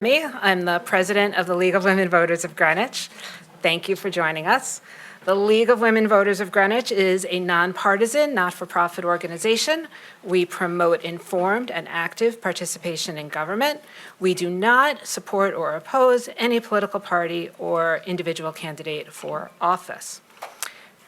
I'm the president of the League of Women Voters of Greenwich. Thank you for joining us. The League of Women Voters of Greenwich is a nonpartisan, not-for-profit organization. We promote informed and active participation in government. We do not support or oppose any political party or individual candidate for office.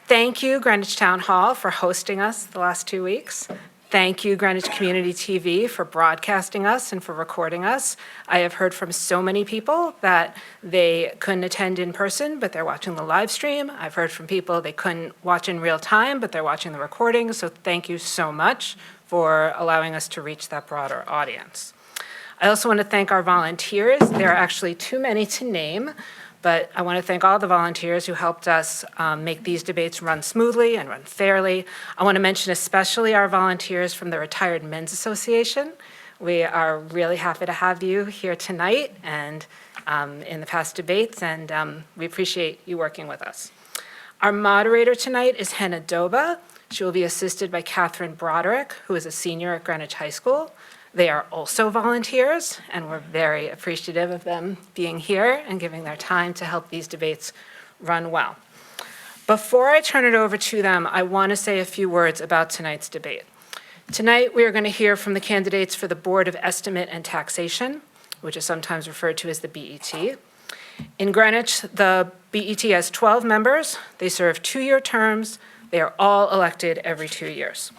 Thank you, Greenwich Town Hall, for hosting us the last 2 weeks. Thank you, Greenwich Community TV, for broadcasting us and for recording us. I have heard from so many people that they couldn't attend in person, but they're watching the live stream. I've heard from people they couldn't watch in real time, but they're watching the recording. So thank you so much for allowing us to reach that broader audience. I also want to thank our volunteers. There are actually too many to name, but I want to thank all the volunteers who helped us make these debates run smoothly and run fairly. I want to mention especially our volunteers from the Retired Men's Association. We are really happy to have you here tonight and in the past debates, and we appreciate you working with us. Our moderator tonight is Henna Doba. She will be assisted by Catherine Broderick, who is a senior at Greenwich High School. They are also volunteers, and we're very appreciative of them being here and giving their time to help these debates run well. Before I turn it over to them, I want to say a few words about tonight's debate. Tonight, we are going to hear from the candidates for the Board of Estimate and Taxation, which is sometimes referred to as the BET. In Greenwich, the BET has 12 members. They serve 2-year terms. They are all elected every 2 years.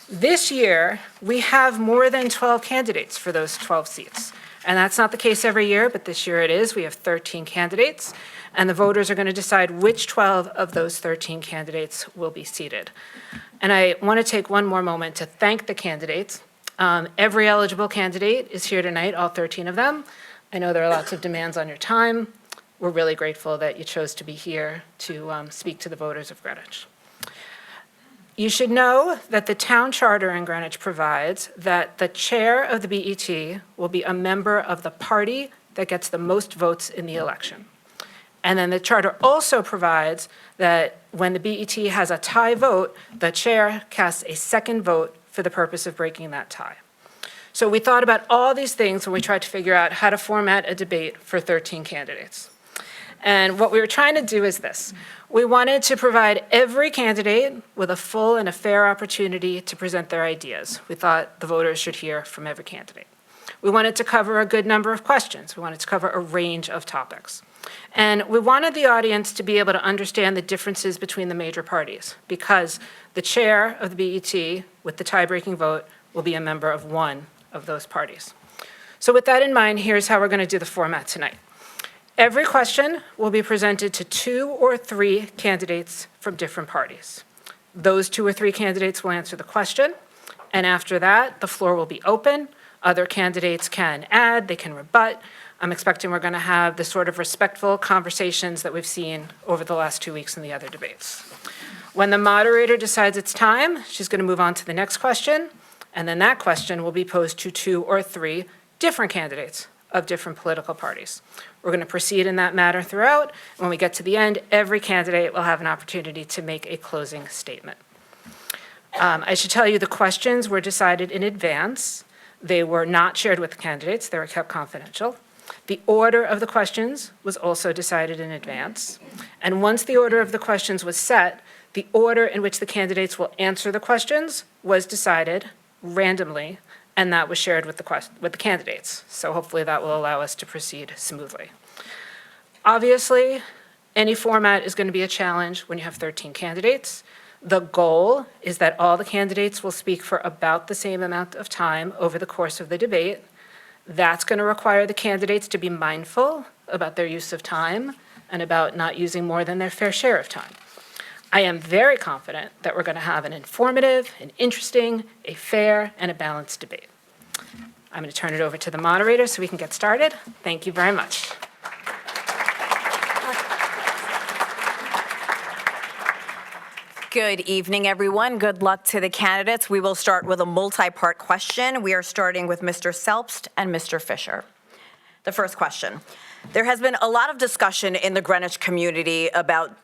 This year, we have more than 12 candidates for those 12 seats. And that's not the case every year, but this year it is. We have 13 candidates, and the voters are going to decide which 12 of those 13 candidates will be seated. And I want to take one more moment to thank the candidates. Every eligible candidate is here tonight, all 13 of them. I know there are lots of demands on your time. We're really grateful that you chose to be here to speak to the voters of Greenwich. You should know that the town charter in Greenwich provides that the chair of the BET will be a member of the party that gets the most votes in the election. And then the charter also provides that when the BET has a tie vote, the chair casts a second vote for the purpose of breaking that tie. So we thought about all these things when we tried to figure out how to format a debate for 13 candidates. And what we were trying to do is this. We wanted to provide every candidate with a full and a fair opportunity to present their ideas. We thought the voters should hear from every candidate. We wanted to cover a good number of questions. We wanted to cover a range of topics. And we wanted the audience to be able to understand the differences between the major parties, because the chair of the BET with the tie-breaking vote will be a member of one of those parties. So with that in mind, here's how we're going to do the format tonight. Every question will be presented to 2 or 3 candidates from different parties. Those 2 or 3 candidates will answer the question, and after that, the floor will be open. Other candidates can add, they can rebut. I'm expecting we're going to have the sort of respectful conversations that we've seen over the last 2 weeks in the other debates. When the moderator decides it's time, she's going to move on to the next question, and then that question will be posed to 2 or 3 different candidates of different political parties. We're going to proceed in that manner throughout. When we get to the end, every candidate will have an opportunity to make a closing statement. I should tell you the questions were decided in advance. They were not shared with the candidates. They were kept confidential. The order of the questions was also decided in advance. And once the order of the questions was set, the order in which the candidates will answer the questions was decided randomly, and that was shared with the candidates. So hopefully that will allow us to proceed smoothly. Obviously, any format is going to be a challenge when you have 13 candidates. The goal is that all the candidates will speak for about the same amount of time over the course of the debate. That's going to require the candidates to be mindful about their use of time and about not using more than their fair share of time. I am very confident that we're going to have an informative, an interesting, a fair, and a balanced debate. I'm going to turn it over to the moderator so we can get started. Thank you very much. Good evening, everyone. Good luck to the candidates. We will start with a multi-part question. We are starting with Mr. Selbst and Mr. Fisher. The first question. There has been a lot of discussion in the Greenwich community about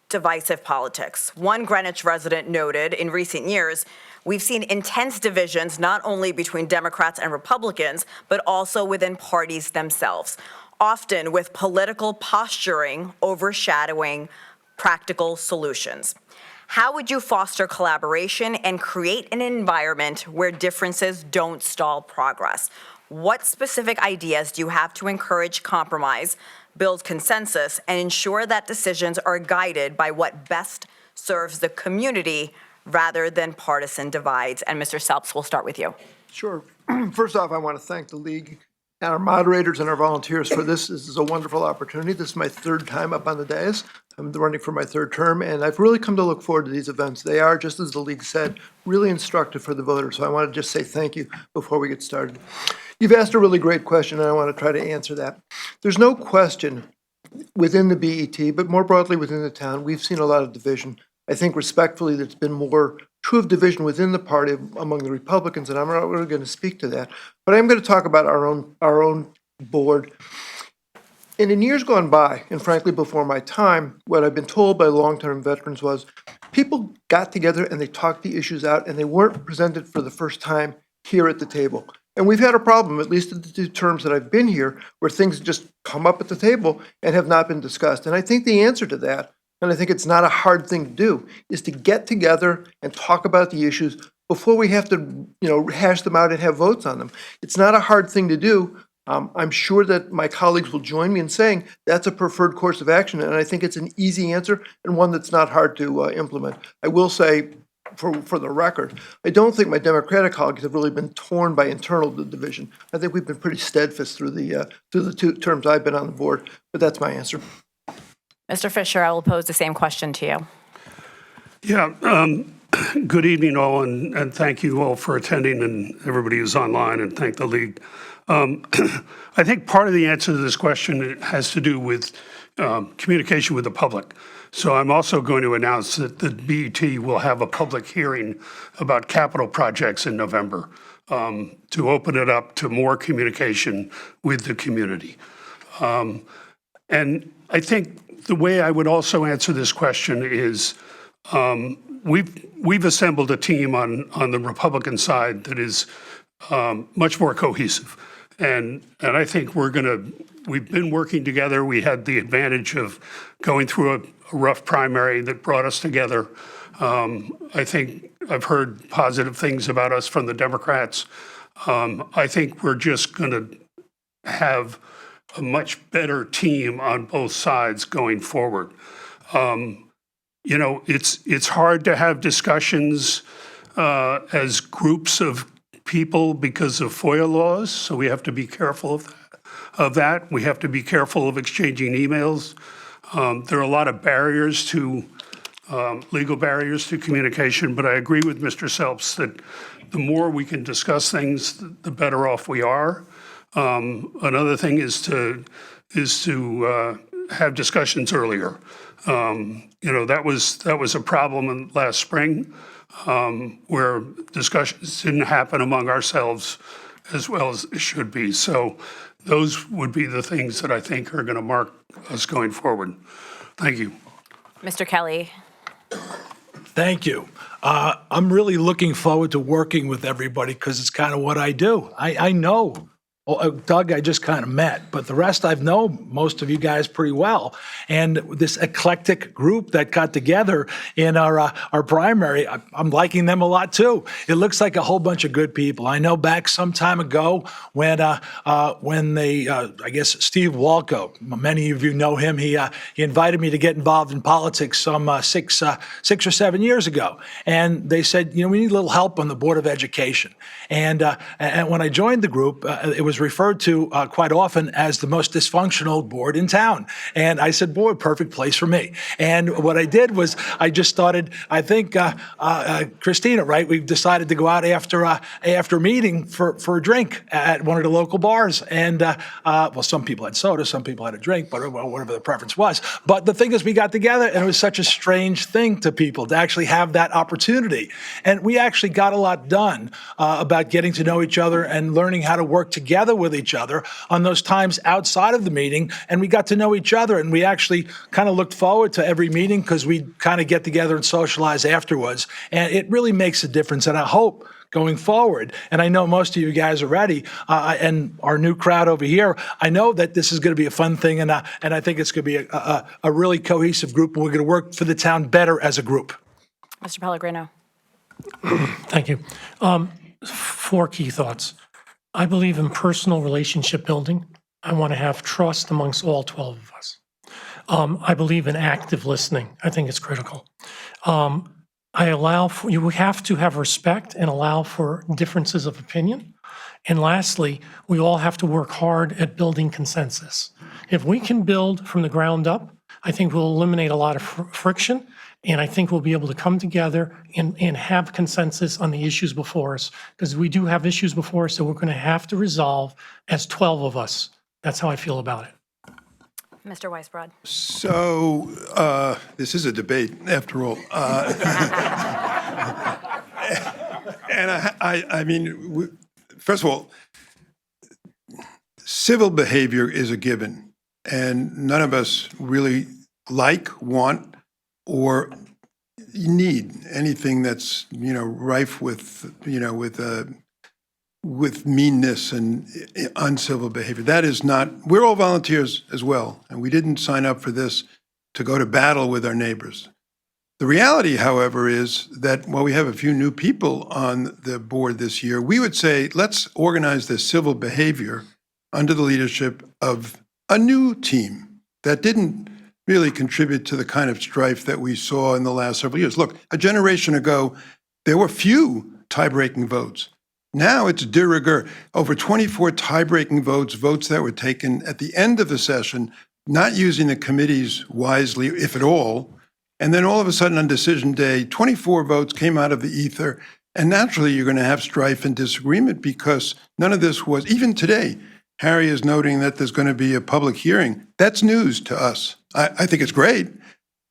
divisive politics. One Greenwich resident noted in recent years, we've seen intense divisions not only between Democrats and Republicans, but also within parties themselves, often with political posturing overshadowing practical solutions. How would you foster collaboration and create an environment where differences don't stall progress? What specific ideas do you have to encourage compromise, build consensus, and ensure that decisions are guided by what best serves the community rather than partisan divides? And Mr. Selps, we'll start with you. Sure. First off, I want to thank the League and our moderators and our volunteers for this. This is a wonderful opportunity. This is my third time up on the dais. I'm running for my third term, and I've really come to look forward to these events. They are, just as the League said, really instructive for the voters. So I want to just say thank you before we get started. You've asked a really great question, and I want to try to answer that. There's no question within the BET, but more broadly within the town, we've seen a lot of division. I think respectfully, there's been more true of division within the party among the Republicans, and I'm not really going to speak to that. But I'm going to talk about our own board. And in years gone by, and frankly before my time, what I've been told by long-term veterans was people got together and they talked the issues out, and they weren't presented for the first time here at the table. And we've had a problem, at least in the 2 terms that I've been here, where things just come up at the table and have not been discussed. And I think the answer to that, and I think it's not a hard thing to do, is to get together and talk about the issues before we have to, hash them out and have votes on them. It's not a hard thing to do. I'm sure that my colleagues will join me in saying that's a preferred course of action, and I think it's an easy answer and one that's not hard to implement. I will say, for the record, I don't think my Democratic colleagues have really been torn by internal division. I think we've been pretty steadfast through the 2 terms I've been on the board, but that's my answer. Mr. Fisher, I will pose the same question to you. Yeah, good evening all, and thank you all for attending, and everybody who's online, and thank the League. I think part of the answer to this question has to do with communication with the public. So I'm also going to announce that the BET will have a public hearing about capital projects in November to open it up to more communication with the community. And I think the way I would also answer this question is we've assembled a team on the Republican side that is much more cohesive. And I think we've been working together. We had the advantage of going through a rough primary that brought us together. I think I've heard positive things about us from the Democrats. I think we're just going to have a much better team on both sides going forward. It's hard to have discussions as groups of people because of FOIA laws, so we have to be careful of that. We have to be careful of exchanging emails. There are a lot of barriers to, legal barriers to communication, but I agree with Mr. Selps that the more we can discuss things, the better off we are. Another thing is to have discussions earlier. That was a problem in last spring where discussions didn't happen among ourselves as well as it should be. So those would be the things that I think are going to mark us going forward. Thank you. Mr. Kelly. Thank you. I'm really looking forward to working with everybody because it's kind of what I do. I know. Doug, I just kind of met, but the rest I've known most of you guys pretty well. And this eclectic group that got together in our primary, I'm liking them a lot too. It looks like a whole bunch of good people. I know back some time ago when they, I guess Steve Walco, many of you know him. He invited me to get involved in politics some 6 or 7 years ago, and they said, we need a little help on the Board of Education. And when I joined the group, it was referred to quite often as the most dysfunctional board in town. And I said, boy, perfect place for me. And what I did was I just started, I think, Christina, right? We've decided to go out after meeting for a drink at one of the local bars. And, well, some people had soda, some people had a drink, but whatever the preference was. But the thing is, we got together, and it was such a strange thing to people to actually have that opportunity. And we actually got a lot done about getting to know each other and learning how to work together together with each other on those times outside of the meeting, and we got to know each other, and we actually kind of looked forward to every meeting because we kind of get together and socialize afterwards. And it really makes a difference, and I hope going forward, and I know most of you guys are ready, and our new crowd over here, I know that this is going to be a fun thing, and I think it's going to be a really cohesive group, and we're going to work for the town better as a group. Mr. Pellegrino. Thank you. 4 key thoughts. I believe in personal relationship building. I want to have trust amongst all 12 of us. I believe in active listening. I think it's critical. You have to have respect and allow for differences of opinion. And lastly, we all have to work hard at building consensus. If we can build from the ground up, I think we'll eliminate a lot of friction, and I think we'll be able to come together and have consensus on the issues before us, because we do have issues before us that we're going to have to resolve as 12 of us. That's how I feel about it. Mr. Weisbrod. So, this is a debate, after all. And I mean, first of all, civil behavior is a given, and none of us really like, want, or need anything that's, rife with, with meanness and uncivil behavior. That is not, we're all volunteers as well, and we didn't sign up for this to go to battle with our neighbors. The reality, however, is that while we have a few new people on the board this year, we would say, let's organize this civil behavior under the leadership of a new team that didn't really contribute to the kind of strife that we saw in the last several years. Look, a generation ago, there were few tie-breaking votes. Now it's de rigueur. Over 24 tie-breaking votes, votes that were taken at the end of the session, not using the committees wisely, if at all. And then all of a sudden on decision day, 24 votes came out of the ether. And naturally, you're going to have strife and disagreement because none of this was, even today, Harry is noting that there's going to be a public hearing. That's news to us. I think it's great,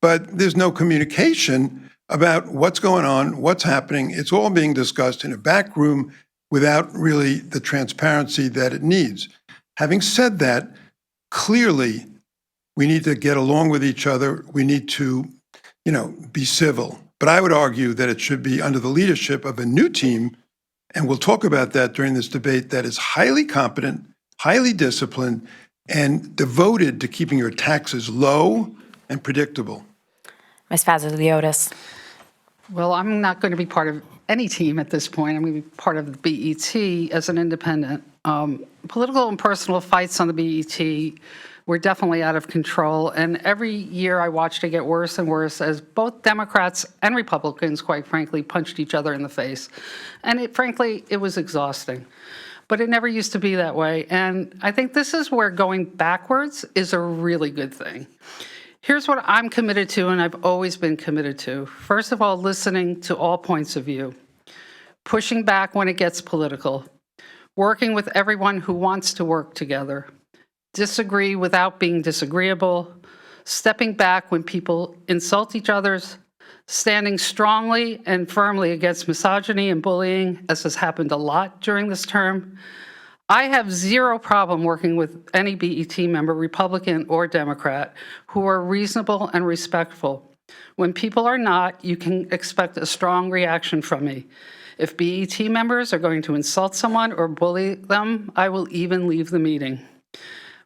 but there's no communication about what's going on, what's happening. It's all being discussed in a back room without really the transparency that it needs. Having said that, clearly, we need to get along with each other. We need to, be civil. But I would argue that it should be under the leadership of a new team, and we'll talk about that during this debate, that is highly competent, highly disciplined, and devoted to keeping your taxes low and predictable. Ms. Faziliotis. Well, I'm not going to be part of any team at this point. I'm going to be part of the BET as an independent. Political and personal fights on the BET were definitely out of control, and every year I watched it get worse and worse as both Democrats and Republicans, quite frankly, punched each other in the face. And frankly, it was exhausting. But it never used to be that way, and I think this is where going backwards is a really good thing. Here's what I'm committed to, and I've always been committed to. First of all, listening to all points of view, pushing back when it gets political, working with everyone who wants to work together, disagree without being disagreeable, stepping back when people insult each other, standing strongly and firmly against misogyny and bullying, as has happened a lot during this term. I have zero problem working with any BET member, Republican or Democrat, who are reasonable and respectful. When people are not, you can expect a strong reaction from me. If BET members are going to insult someone or bully them, I will even leave the meeting.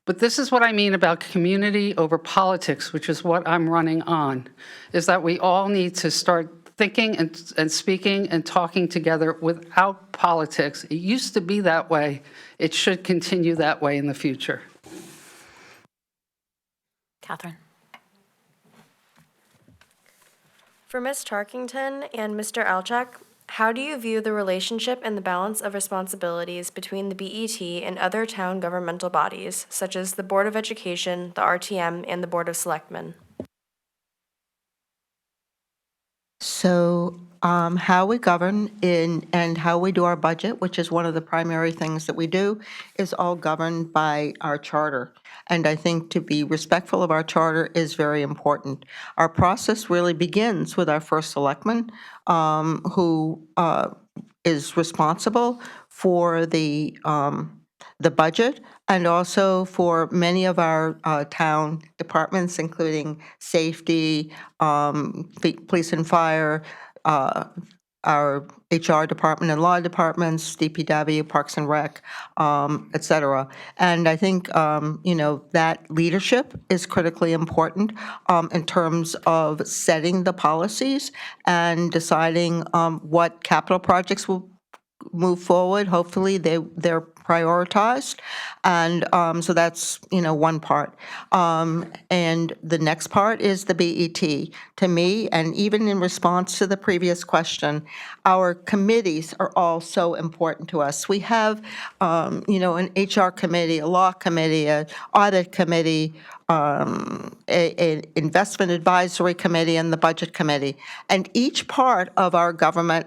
But this is what I mean about community over politics, which is what I'm running on, is that we all need to start thinking and speaking and talking together without politics. It used to be that way. It should continue that way in the future. Catherine. For Ms. Tarkington and Mr. Alchak, how do you view the relationship and the balance of responsibilities between the BET and other town governmental bodies, such as the Board of Education, the RTM, and the Board of Selectmen? So how we govern and how we do our budget, which is one of the primary things that we do, is all governed by our charter. And I think to be respectful of our charter is very important. Our process really begins with our first selectman, who is responsible for the the budget and also for many of our town departments, including safety, police and fire, our HR department and law departments, DPW, Parks and Rec, et cetera. And I think, that leadership is critically important in terms of setting the policies and deciding what capital projects will move forward. Hopefully, they're prioritized. And so that's, one part. And the next part is the BET. To me, and even in response to the previous question, our committees are all so important to us. We have, an HR committee, a law committee, an audit committee, an investment advisory committee, and the budget committee. And each part of our government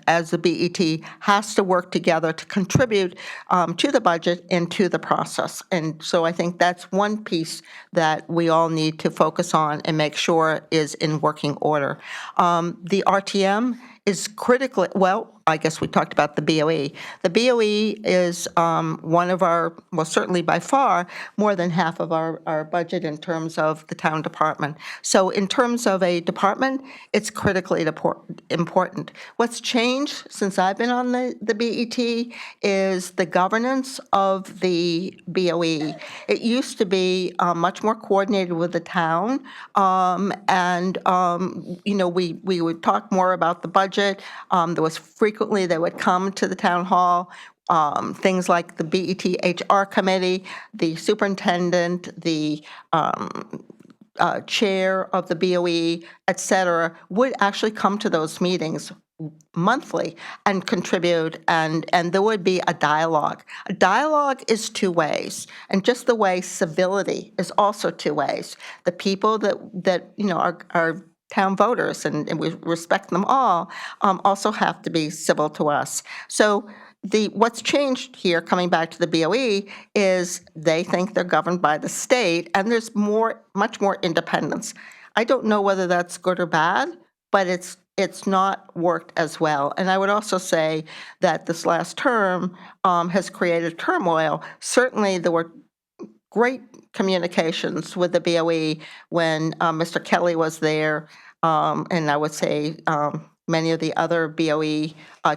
as the BET has to work together to contribute to the budget and to the process. And so I think that's one piece that we all need to focus on and make sure is in working order. The RTM is critically, well, I guess we talked about the BOE. The BOE is one of our, well, certainly by far, more than half of our budget in terms of the town department. So in terms of a department, it's critically important. What's changed since I've been on the BET is the governance of the BOE. It used to be much more coordinated with the town, and we would talk more about the budget. There was frequently they would come to the town hall. Things like the BET HR committee, the superintendent, the chair of the BOE, et cetera, would actually come to those meetings monthly and contribute, and there would be a dialogue. A dialogue is two ways, and just the way civility is also two ways. The people that are town voters, and we respect them all, also have to be civil to us. So what's changed here, coming back to the BOE, is they think they're governed by the state, and there's much more independence. I don't know whether that's good or bad, but it's not worked as well. And I would also say that this last term has created turmoil. Certainly, there were great communications with the BOE when Mr. Kelly was there, and I would say many of the other BOE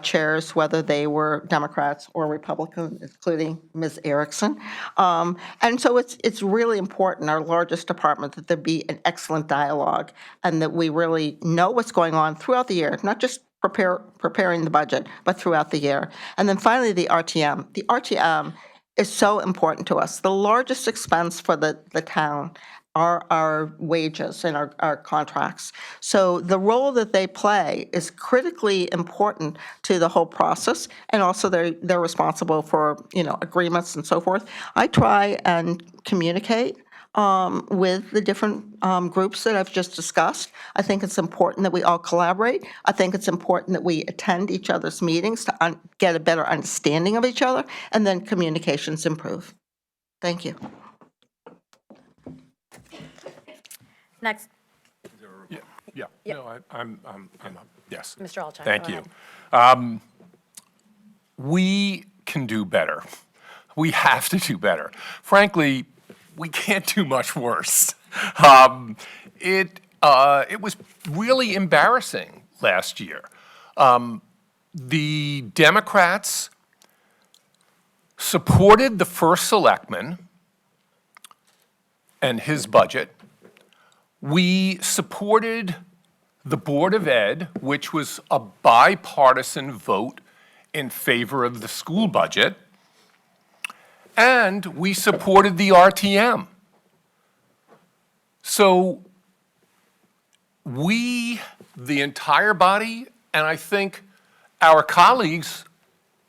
chairs, whether they were Democrats or Republicans, including Ms. Erickson. And so it's really important, our largest department, that there be an excellent dialogue and that we really know what's going on throughout the year, not just preparing the budget, but throughout the year. And then finally, the RTM. The RTM is so important to us. The largest expense for the town are our wages and our contracts. So the role that they play is critically important to the whole process, and also they're responsible for agreements and so forth. I try and communicate with the different groups that I've just discussed. I think it's important that we all collaborate. I think it's important that we attend each other's meetings to get a better understanding of each other, and then communications improve. Thank you. Next, Yeah, no, I'm yes. Mr. Alchak, Thank go you. ahead. We can do better. We have to do better. Frankly, we can't do much worse. It was really embarrassing last year. The Democrats supported the first selectman and his budget. We supported the Board of Ed, which was a bipartisan vote in favor of the school budget, and we supported the RTM. So we, the entire body, and I think our colleagues,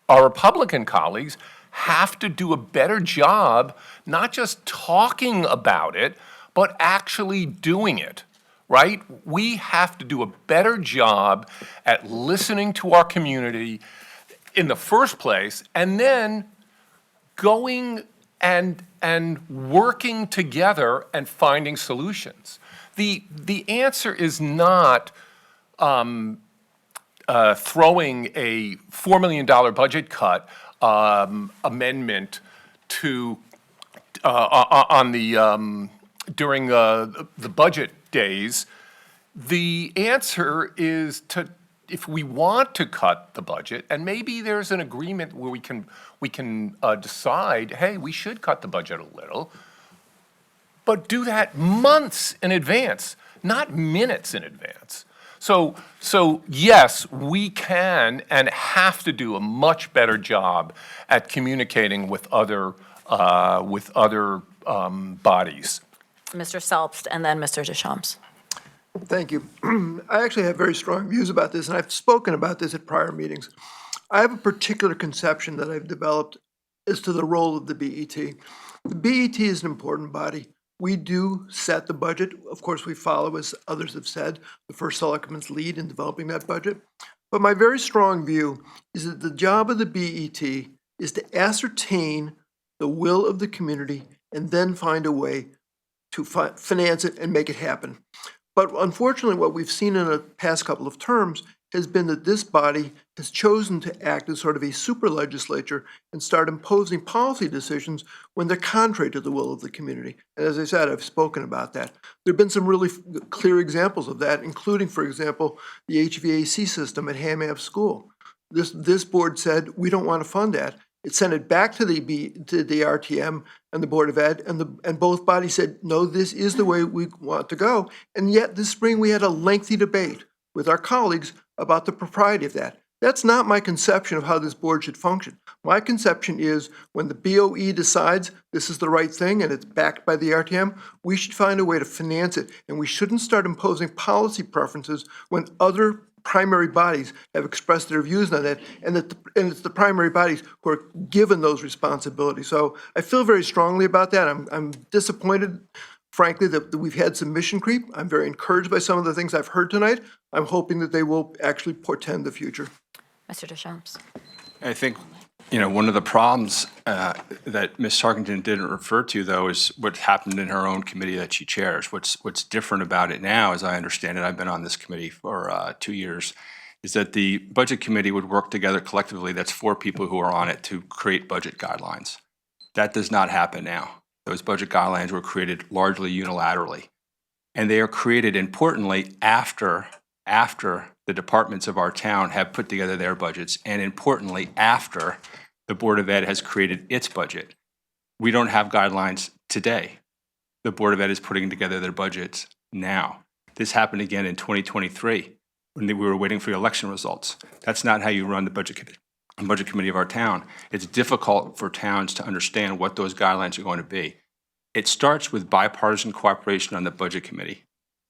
our Republican colleagues, have to do a better job, not just talking about it, but actually doing it, right? We have to do a better job at listening to our community in the first place, and then going and working together and finding solutions. The answer is not throwing a $4 million budget cut amendment to on the during the budget days, the answer is to, if we want to cut the budget, and maybe there's an agreement where we can decide, hey, we should cut the budget a little, but do that months in advance, not minutes in advance. So yes, we can and have to do a much better job at communicating with other bodies. Mr. Selbst, and then Mr. Deschamps. Thank you. I actually have very strong views about this, and I've spoken about this at prior meetings. I have a particular conception that I've developed as to the role of the BET. The BET is an important body. We do set the budget. Of course, we follow, as others have said, the first selectman's lead in developing that budget. But my very strong view is that the job of the BET is to ascertain the will of the community and then find a way to finance it and make it happen. But unfortunately, what we've seen in the past couple of terms has been that this body has chosen to act as sort of a super legislature and start imposing policy decisions when they're contrary to the will of the community. And as I said, I've spoken about that. There have been some really clear examples of that, including, for example, the HVAC system at Hamab School. This board said, we don't want to fund that. It sent it back to the RTM and the Board of Ed, and both bodies said, no, this is the way we want to go. And yet this spring we had a lengthy debate with our colleagues about the propriety of that. That's not my conception of how this board should function. My conception is when the BOE decides this is the right thing and it's backed by the RTM, we should find a way to finance it, and we shouldn't start imposing policy preferences when other primary bodies have expressed their views on that, and it's the primary bodies who are given those responsibilities. So I feel very strongly about that. I'm disappointed, frankly, that we've had some mission creep. I'm very encouraged by some of the things I've heard tonight. I'm hoping that they will actually portend the future. Mr. Deschamps. I think, one of the problems that Ms. Tarkington didn't refer to, though, is what happened in her own committee that she chairs. What's different about it now, as I understand it, I've been on this committee for 2 years, is that the budget committee would work together collectively. That's 4 people who are on it to create budget guidelines. That does not happen now. Those budget guidelines were created largely unilaterally. And they are created, importantly, after the departments of our town have put together their budgets, and importantly, after the Board of Ed has created its budget. We don't have guidelines today. The Board of Ed is putting together their budgets now. This happened again in 2023 when we were waiting for the election results. That's not how you run the budget committee of our town. It's difficult for towns to understand what those guidelines are going to be. It starts with bipartisan cooperation on the budget committee.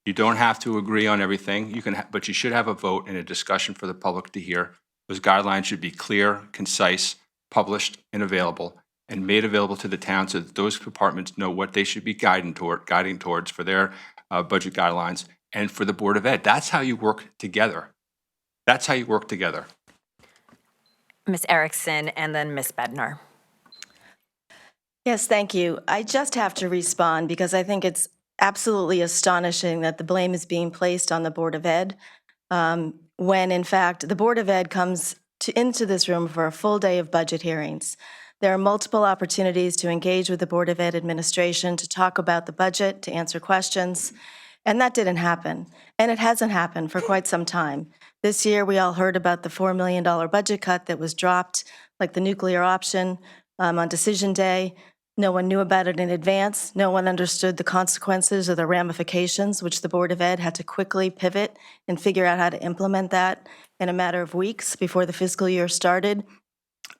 You don't have to agree on everything, but you should have a vote and a discussion for the public to hear. Those guidelines should be clear, concise, published, and available, and made available to the town so that those departments know what they should be guiding towards for their budget guidelines and for the Board of Ed. That's how you work together. That's how you work together. Ms. Erickson, and then Ms. Bednar. Yes, thank you. I just have to respond because I think it's absolutely astonishing that the blame is being placed on the Board of Ed when, in fact, the Board of Ed comes into this room for a full day of budget hearings. There are multiple opportunities to engage with the Board of Ed administration, to talk about the budget, to answer questions, and that didn't happen. And it hasn't happened for quite some time. This year, we all heard about the $4 million budget cut that was dropped, like the nuclear option, on decision day. No one knew about it in advance. No one understood the consequences or the ramifications, which the Board of Ed had to quickly pivot and figure out how to implement that in a matter of weeks before the fiscal year started.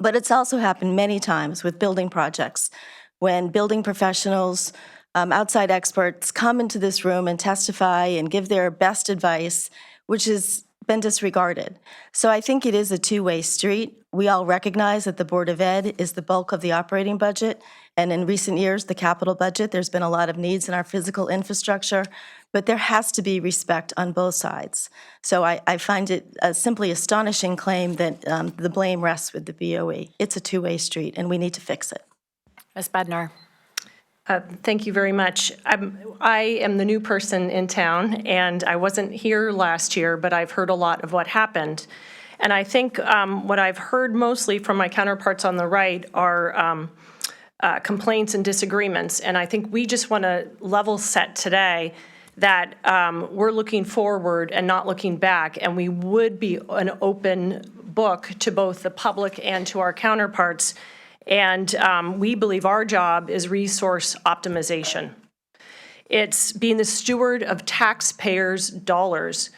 But it's also happened many times with building projects, when building professionals, outside experts come into this room and testify and give their best advice, which has been disregarded. So I think it is a two-way street. We all recognize that the Board of Ed is the bulk of the operating budget, and in recent years, the capital budget. There's been a lot of needs in our physical infrastructure, but there has to be respect on both sides. So I find it a simply astonishing claim that the blame rests with the BOE. It's a two-way street, and we need to fix it. Ms. Bednar. Thank you very much. I am the new person in town, and I wasn't here last year, but I've heard a lot of what happened. And I think what I've heard mostly from my counterparts on the right are complaints and disagreements. And I think we just want to level set today that we're looking forward and not looking back, and we would be an open book to both the public and to our counterparts. And we believe our job is resource optimization. It's being the steward of taxpayers' dollars.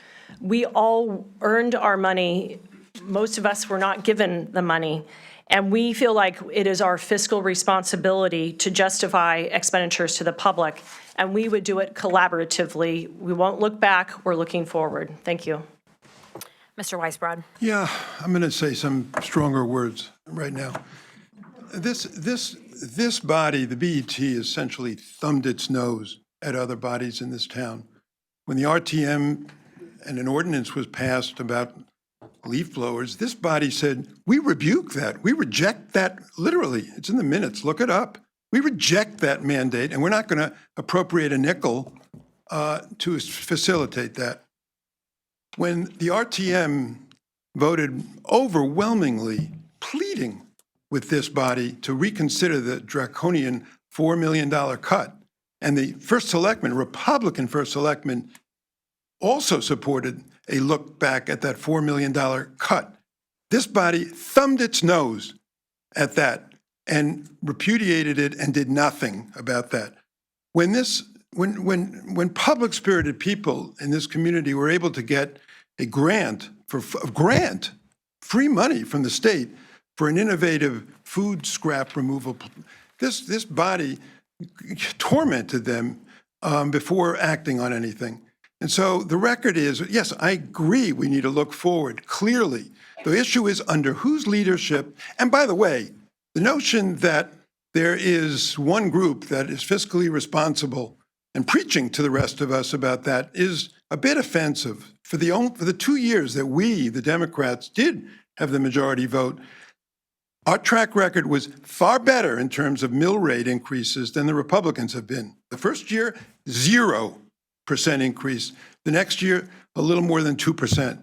We all earned our money. Most of us were not given the money. And we feel like it is our fiscal responsibility to justify expenditures to the public. And we would do it collaboratively. We won't look back. We're looking forward. Thank you. Mr. Weisbrod. Yeah, I'm going to say some stronger words right now. This body, the BET, essentially thumbed its nose at other bodies in this town. When the RTM and an ordinance was passed about leaf blowers, this body said, we rebuke that. We reject that, literally. It's in the minutes. Look it up. We reject that mandate, and we're not going to appropriate a nickel to facilitate that. When the RTM voted overwhelmingly pleading with this body to reconsider the draconian $4 million cut, and the first selectman, Republican first selectman, also supported a look back at that $4 million cut. This body thumbed its nose at that and repudiated it and did nothing about that. When public-spirited people in this community were able to get a grant, free money from the state for an innovative food scrap removal, this body tormented them before acting on anything. And so the record is, yes, I agree we need to look forward clearly. The issue is under whose leadership, and by the way, the notion that there is one group that is fiscally responsible and preaching to the rest of us about that is a bit offensive. For the 2 years that we, the Democrats, did have the majority vote, our track record was far better in terms of mill rate increases than the Republicans have been. The first year, 0% increase. The next year, a little more than 2%.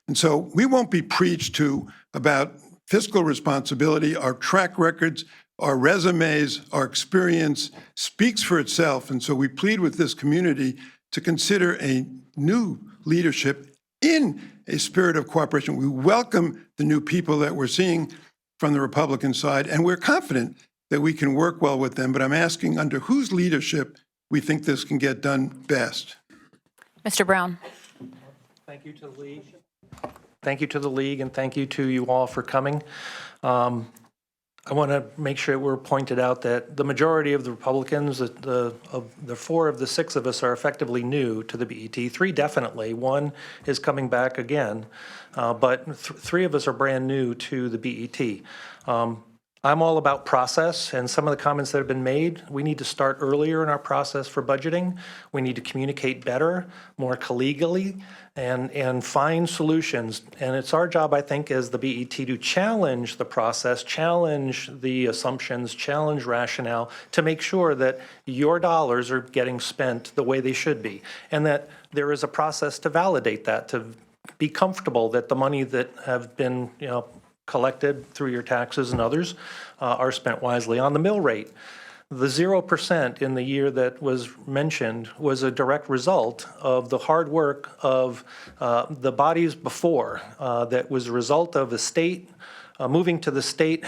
And so we won't be preached to about fiscal responsibility. Our track records, our resumes, our experience speaks for itself. And so we plead with this community to consider a new leadership in a spirit of cooperation. We welcome the new people that we're seeing from the Republican side, and we're confident that we can work well with them. But I'm asking under whose leadership we think this can get done best. Mr. Brown. Thank you to the League. Thank you to the League, and thank you to you all for coming. I want to make sure we're pointed out that the majority of the Republicans, of the 4 of the 6 of us are effectively new to the BET. 3 definitely. 1 is coming back again, but 3 of us are brand new to the BET. I'm all about process, and some of the comments that have been made, we need to start earlier in our process for budgeting. We need to communicate better, more collegially, and find solutions. And it's our job, I think, as the BET to challenge the process, challenge the assumptions, challenge rationale, to make sure that your dollars are getting spent the way they should be, and that there is a process to validate that, to be comfortable that the money that have been, collected through your taxes and others are spent wisely. On the mill rate, the 0% in the year that was mentioned was a direct result of the hard work of the bodies before. That was a result of the state moving to the state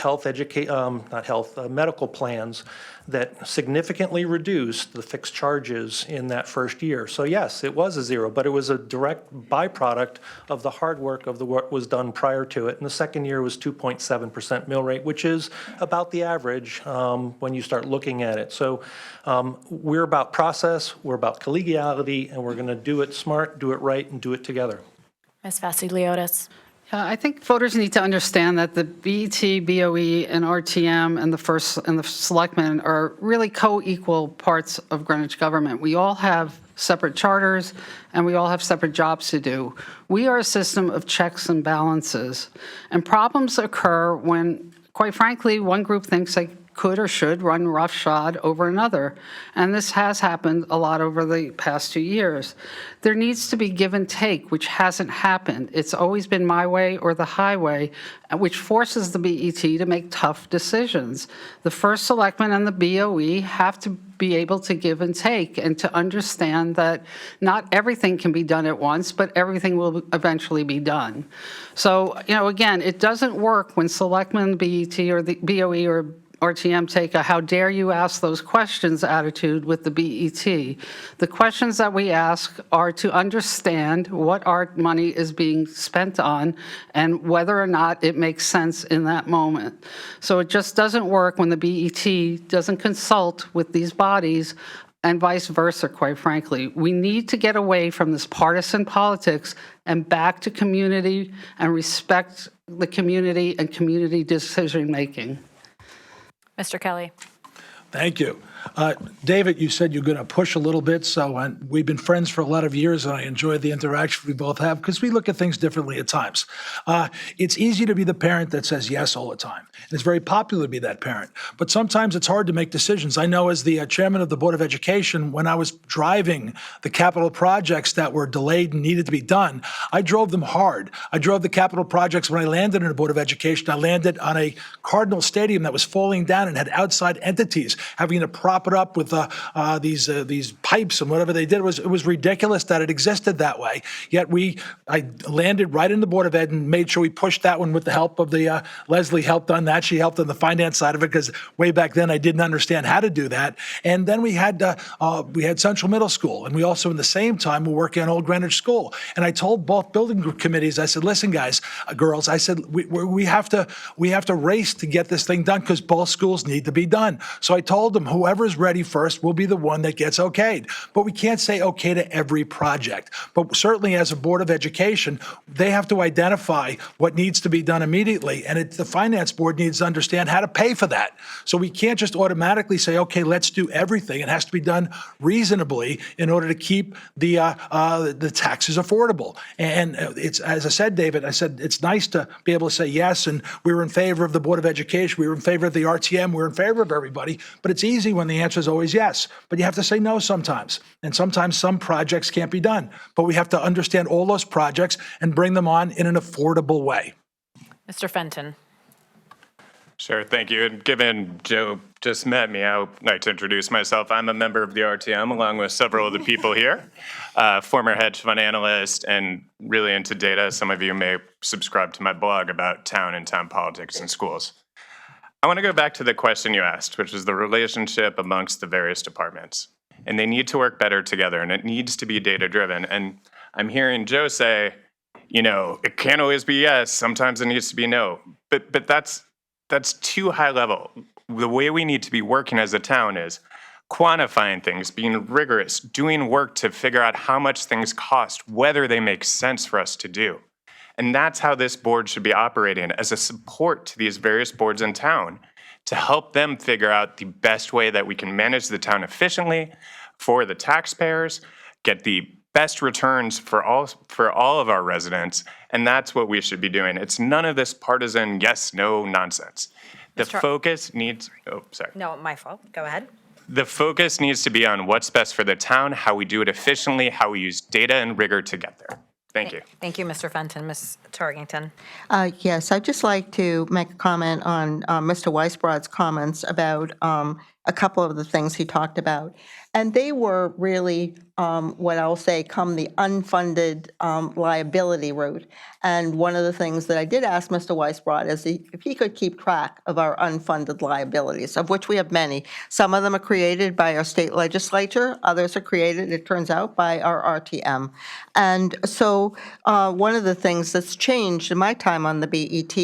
medical plans that significantly reduced the fixed charges in that first year. So yes, it was a 0, but it was a direct byproduct of the hard work of the work was done prior to it. And the second year was 2.7% mill rate, which is about the average when you start looking at it. So we're about process, we're about collegiality, and we're going to do it smart, do it right, and do it together. Ms. Vasiliotis. I think voters need to understand that the BET, BOE, and RTM and the selectmen are really co-equal parts of Greenwich government. We all have separate charters, and we all have separate jobs to do. We are a system of checks and balances, and problems occur when, quite frankly, one group thinks they could or should run roughshod over another. And this has happened a lot over the past 2 years. There needs to be give and take, which hasn't happened. It's always been my way or the highway, which forces the BET to make tough decisions. The first selectman and the BOE have to be able to give and take and to understand that not everything can be done at once, but everything will eventually be done. So, again, it doesn't work when selectmen, BET, or the BOE or RTM take a how dare you ask those questions attitude with the BET. The questions that we ask are to understand what our money is being spent on and whether or not it makes sense in that moment. So it just doesn't work when the BET doesn't consult with these bodies and vice versa, quite frankly. We need to get away from this partisan politics and back to community and respect the community and community decision-making. Mr. Kelly. Thank you. David, you said you're going to push a little bit, so we've been friends for a lot of years, and I enjoy the interaction we both have because we look at things differently at times. It's easy to be the parent that says yes all the time, and it's very popular to be that parent, but sometimes it's hard to make decisions. I know as the chairman of the Board of Education, when I was driving the capital projects that were delayed and needed to be done, I drove them hard. I drove the capital projects when I landed in the Board of Education. I landed on a Cardinal Stadium that was falling down and had outside entities having to prop it up with these pipes and whatever they did. It was ridiculous that it existed that way. Yet I landed right in the Board of Ed and made sure we pushed that one with the help of the Leslie helped on that. She helped on the finance side of it because way back then I didn't understand how to do that. And then we had Central Middle School, and we also in the same time were working on Old Greenwich School. And I told both building committees, I said, listen, guys, girls, I said we have to race to get this thing done because both schools need to be done. So I told them whoever is ready first will be the one that gets okayed. But we can't say okay to every project. But certainly as a Board of Education, they have to identify what needs to be done immediately. And the Finance Board needs to understand how to pay for that. So we can't just automatically say, okay, let's do everything. It has to be done reasonably in order to keep the taxes affordable. And it's, as I said, David, I said, it's nice to be able to say yes, and we were in favor of the Board of Education, we were in favor of the RTM, we were in favor of everybody, but it's easy when the answer is always yes. But you have to say no sometimes. And sometimes some projects can't be done. But we have to understand all those projects and bring them on in an affordable way. Mr. Fenton. Sure, thank you. And given Joe just met me, I would like to introduce myself. I'm a member of the RTM along with several of the people here, former hedge fund analyst and really into data. Some of you may subscribe to my blog about town and town politics in schools. I want to go back to the question you asked, which is the relationship amongst the various departments. And they need to work better together, and it needs to be data-driven. And I'm hearing Joe say, it can't always be yes, sometimes it needs to be no. But that's too high level. The way we need to be working as a town is quantifying things, being rigorous, doing work to figure out how much things cost, whether they make sense for us to do. And that's how this board should be operating, as a support to these various boards in town to help them figure out the best way that we can manage the town efficiently for the taxpayers, get the best returns for all of our residents, and that's what we should be doing. It's none of this partisan yes, no nonsense. The focus needs, No, my fault. Go ahead. The focus needs to be on what's best for the town, how we do it efficiently, how we use data and rigor to get there. Thank you. Thank you, Mr. Fenton. Ms. Tarkington. Yes, I'd just like to make a comment on Mr. Weisbrod's comments about a couple of the things he talked about. And they were really what I'll say come the unfunded liability route. And one of the things that I did ask Mr. Weisbrod is if he could keep track of our unfunded liabilities, of which we have many. Some of them are created by our state legislature. Others are created, it turns out, by our RTM. And so one of the things that's changed in my time on the BET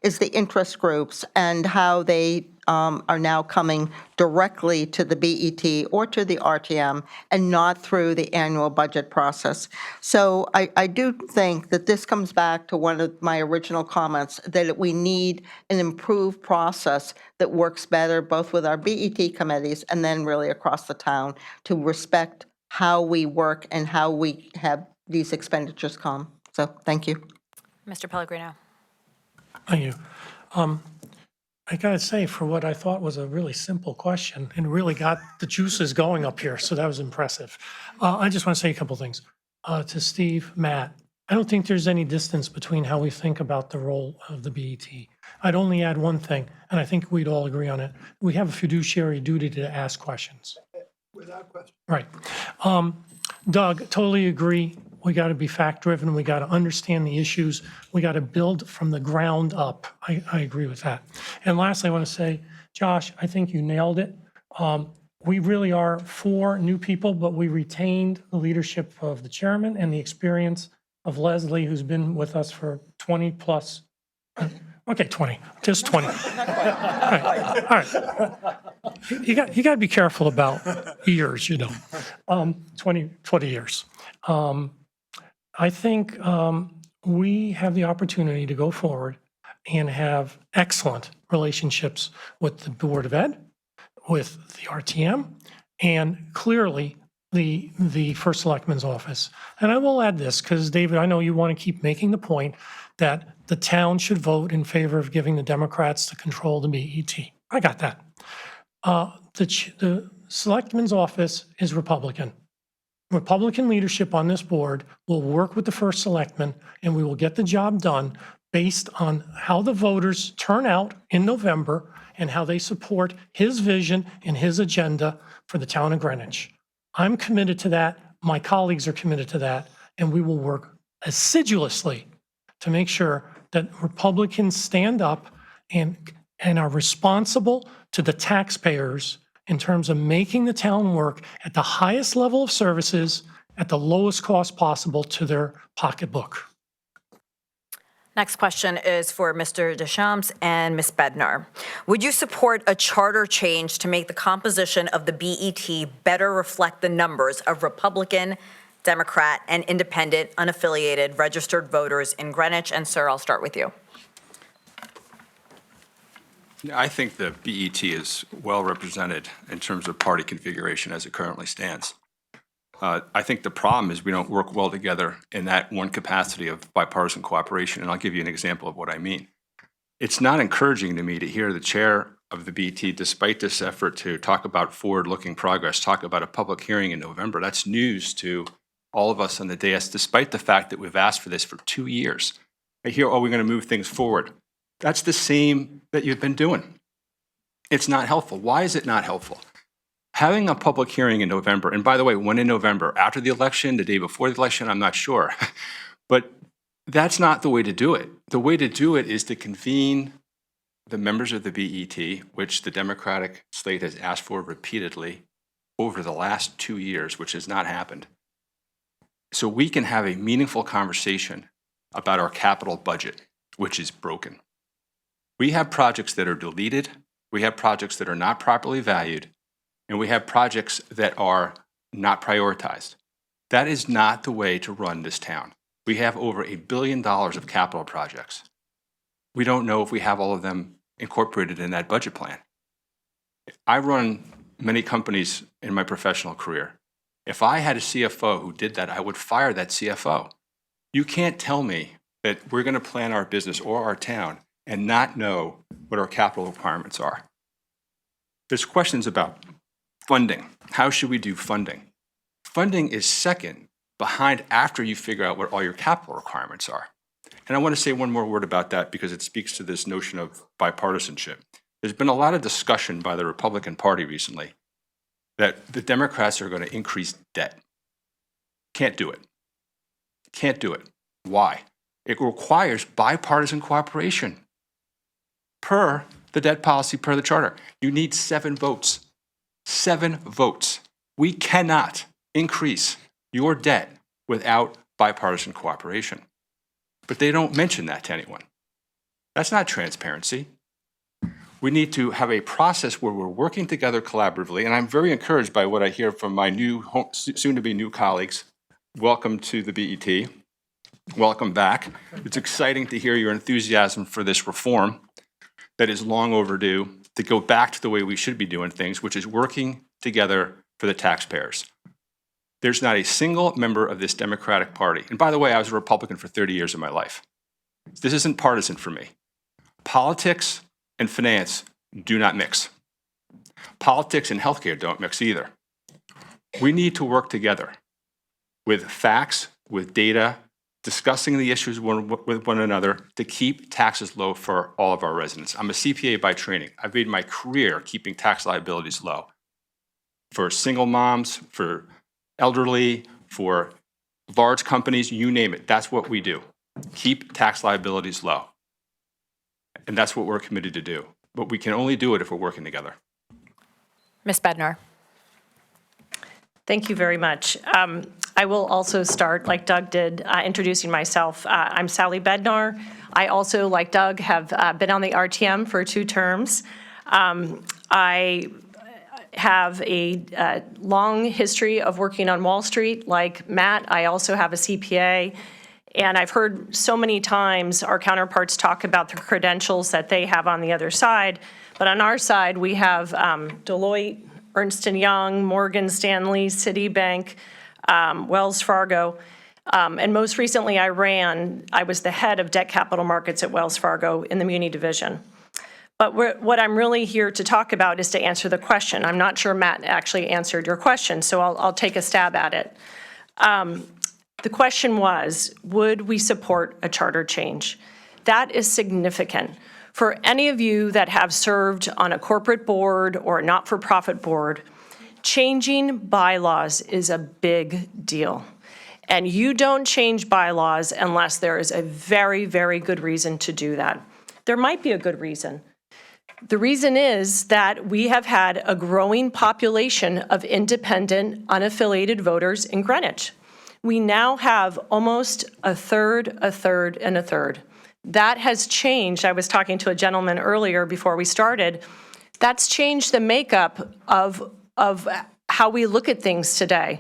is the interest groups and how they are now coming directly to the BET or to the RTM and not through the annual budget process. So I do think that this comes back to one of my original comments, that we need an improved process that works better both with our BET committees and then really across the town to respect how we work and how we have these expenditures come. So thank you. Mr. Pellegrino. Thank you. I gotta say, for what I thought was a really simple question, and really got the juices going up here, so that was impressive. I just want to say a couple things. To Steve, Matt, I don't think there's any distance between how we think about the role of the BET. I'd only add one thing, and I think we'd all agree on it. We have a fiduciary duty to ask questions. Without question. Right. Doug, totally agree. We got to be fact-driven. We got to understand the issues. We got to build from the ground up. I agree with that. And lastly, I want to say, Josh, I think you nailed it. We really are 4 new people, but we retained the leadership of the chairman and the experience of Leslie, who's been with us for 20 plus. Okay, 20, just 20. All right. You got to be careful about years, 20 years. I think we have the opportunity to go forward and have excellent relationships with the Board of Ed, with the RTM, and clearly the First Selectman's office. And I will add this, because David, I know you want to keep making the point that the town should vote in favor of giving the Democrats the control of the BET. I got that. The Selectman's office is Republican. Republican leadership on this board will work with the First Selectman, and we will get the job done based on how the voters turn out in November and how they support his vision and his agenda for the town of Greenwich. I'm committed to that. My colleagues are committed to that, and we will work assiduously to make sure that Republicans stand up and are responsible to the taxpayers in terms of making the town work at the highest level of services at the lowest cost possible to their pocketbook. Next question is for Mr. Deschamps and Ms. Bednar. Would you support a charter change to make the composition of the BET better reflect the numbers of Republican, Democrat, and independent, unaffiliated registered voters in Greenwich? And sir, I'll start with you. I think the BET is well represented in terms of party configuration as it currently stands. I think the problem is we don't work well together in that one capacity of bipartisan cooperation, and I'll give you an example of what I mean. It's not encouraging to me to hear the chair of the BET, despite this effort to talk about forward-looking progress, talk about a public hearing in November. That's news to all of us on the dais, despite the fact that we've asked for this for 2 years. I hear, oh, we're going to move things forward. That's the same that you've been doing. It's not helpful. Why is it not helpful? Having a public hearing in November, and by the way, when in November? After the election, the day before the election? I'm not sure. But that's not the way to do it. The way to do it is to convene the members of the BET, which the Democratic slate has asked for repeatedly over the last 2 years, which has not happened, so we can have a meaningful conversation about our capital budget, which is broken. We have projects that are deleted, we have projects that are not properly valued, and we have projects that are not prioritized. That is not the way to run this town. We have over $1 billion of capital projects. We don't know if we have all of them incorporated in that budget plan. I run many companies in my professional career. If I had a CFO who did that, I would fire that CFO. You can't tell me that we're going to plan our business or our town and not know what our capital requirements are. There's questions about funding. How should we do funding? Funding is second behind after you figure out what all your capital requirements are. And I want to say one more word about that because it speaks to this notion of bipartisanship. There's been a lot of discussion by the Republican Party recently that the Democrats are going to increase debt. Can't do it. Can't do it. Why? It requires bipartisan cooperation. Per the debt policy, per the charter, you need 7 votes. 7 votes. We cannot increase your debt without bipartisan cooperation. But they don't mention that to anyone. That's not transparency. We need to have a process where we're working together collaboratively, and I'm very encouraged by what I hear from my soon-to-be new colleagues. Welcome to the BET. Welcome back. It's exciting to hear your enthusiasm for this reform that is long overdue to go back to the way we should be doing things, which is working together for the taxpayers. There's not a single member of this Democratic Party, and by the way, I was a Republican for 30 years of my life. This isn't partisan for me. Politics and finance do not mix. Politics and healthcare don't mix either. We need to work together with facts, with data, discussing the issues with one another to keep taxes low for all of our residents. I'm a CPA by training. I've made my career keeping tax liabilities low for single moms, for elderly, for large companies, you name it. That's what we do. Keep tax liabilities low. And that's what we're committed to do. But we can only do it if we're working together. Ms. Bednar. Thank you very much. I will also start, like Doug did, introducing myself. I'm Sally Bednar. I also, like Doug, have been on the RTM for 2 terms. I have a long history of working on Wall Street. Like Matt, I also have a CPA. And I've heard so many times our counterparts talk about the credentials that they have on the other side. But on our side, we have Deloitte, Ernst & Young, Morgan Stanley, Citibank, Wells Fargo. And most recently, I was the head of debt capital markets at Wells Fargo in the Muni division. But what I'm really here to talk about is to answer the question. I'm not sure Matt actually answered your question, so I'll take a stab at it. The question was, would we support a charter change? That is significant. For any of you that have served on a corporate board or a not-for-profit board, changing bylaws is a big deal. And you don't change bylaws unless there is a very, very good reason to do that. There might be a good reason. The reason is that we have had a growing population of independent, unaffiliated voters in Greenwich. We now have almost a third, and a third. That has changed. I was talking to a gentleman earlier before we started. That's changed the makeup of how we look at things today.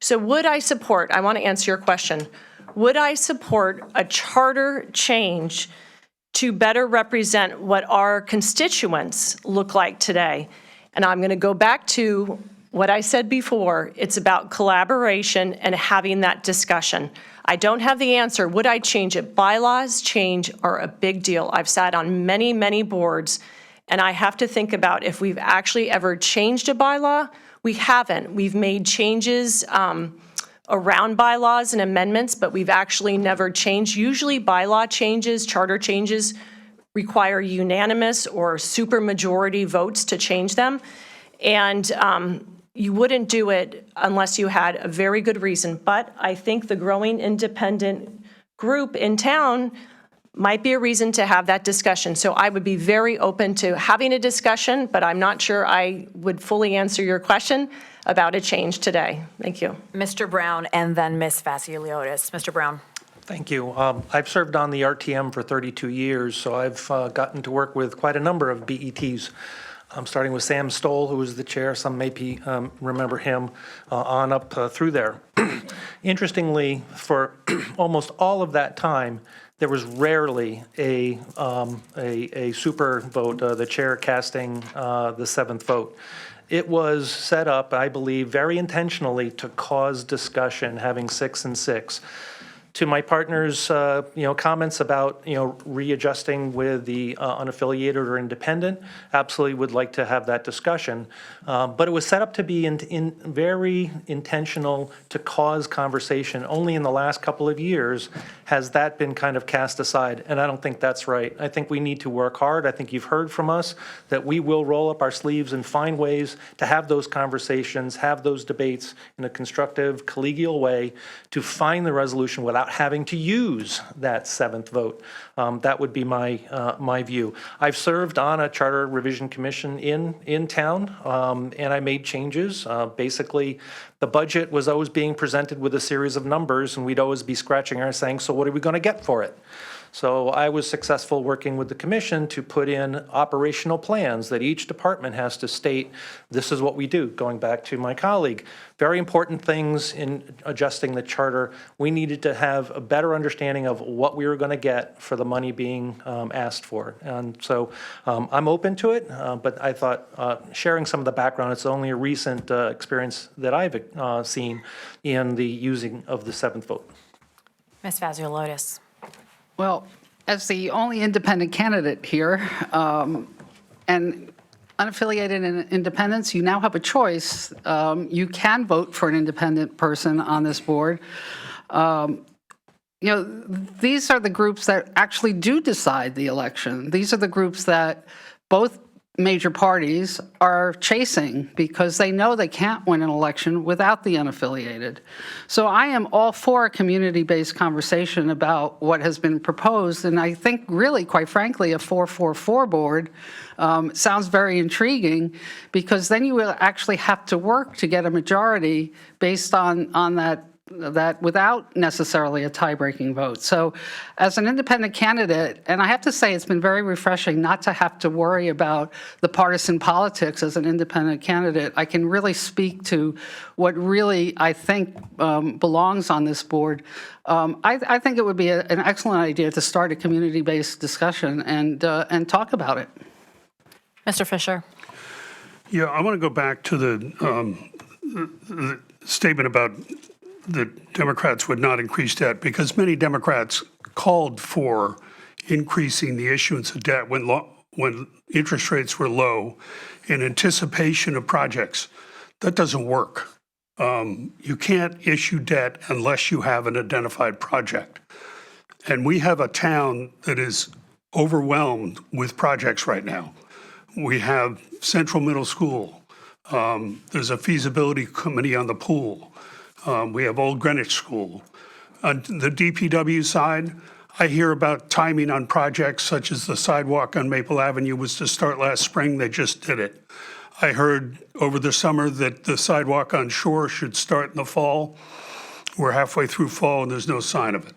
So would I support, I want to answer your question, would I support a charter change to better represent what our constituents look like today? And I'm going to go back to what I said before. It's about collaboration and having that discussion. I don't have the answer. Would I change it? Bylaws change are a big deal. I've sat on many, many boards, and I have to think about if we've actually ever changed a bylaw. We haven't. We've made changes around bylaws and amendments, but we've actually never changed. Usually bylaw changes, charter changes require unanimous or supermajority votes to change them. And you wouldn't do it unless you had a very good reason. But I think the growing independent group in town might be a reason to have that discussion. So I would be very open to having a discussion, but I'm not sure I would fully answer your question about a change today. Thank you. Mr. Brown and then Ms. Vasiliotis. Mr. Brown. Thank you. I've served on the RTM for 32 years, so I've gotten to work with quite a number of BETs. Starting with Sam Stoll, who was the chair, some may remember him, on up through there. Interestingly, for almost all of that time, there was rarely a super vote, the chair casting the 7th vote. It was set up, I believe, very intentionally to cause discussion, having 6 and 6. To my partner's, comments about, readjusting with the unaffiliated or independent, absolutely would like to have that discussion. But it was set up to be very intentional to cause conversation. Only in the last couple of years has that been kind of cast aside, and I don't think that's right. I think we need to work hard. I think you've heard from us that we will roll up our sleeves and find ways to have those conversations, have those debates in a constructive, collegial way to find the resolution without having to use that 7th vote. That would be my view. I've served on a charter revision commission in town, and I made changes. Basically, the budget was always being presented with a series of numbers, and we'd always be scratching our heads saying, so what are we going to get for it? So I was successful working with the commission to put in operational plans that each department has to state, this is what we do, going back to my colleague. Very important things in adjusting the charter. We needed to have a better understanding of what we were going to get for the money being asked for. And so I'm open to it, but I thought sharing some of the background, it's only a recent experience that I've seen in the using of the 7th vote. Ms. Vasiliotis. Well, As the only independent candidate here, and unaffiliated and independents, you now have a choice. You can vote for an independent person on this board. You know, these are the groups that actually do decide the election. These are the groups that both major parties are chasing because they know they can't win an election without the unaffiliated. So I am all for a community-based conversation about what has been proposed, and I think really, quite frankly, a 4-4-4 board sounds very intriguing because then you will actually have to work to get a majority based on that without necessarily a tie-breaking vote. So as an independent candidate, and I have to say it's been very refreshing not to have to worry about the partisan politics as an independent candidate. I can really speak to what really I think belongs on this board. I think it would be an excellent idea to start a community-based discussion and talk about it. Mr. Fisher. Yeah, I want to go back to the statement about the Democrats would not increase debt, because many Democrats called for increasing the issuance of debt when interest rates were low in anticipation of projects. That doesn't work. You can't issue debt unless you have an identified project. And we have a town that is overwhelmed with projects right now. We have Central Middle School. There's a feasibility committee on the pool. We have Old Greenwich School. On the DPW side, I hear about timing on projects such as the sidewalk on Maple Avenue was to start last spring. They just did it. I heard over the summer that the sidewalk on Shore should start in the fall. We're halfway through fall and there's no sign of it.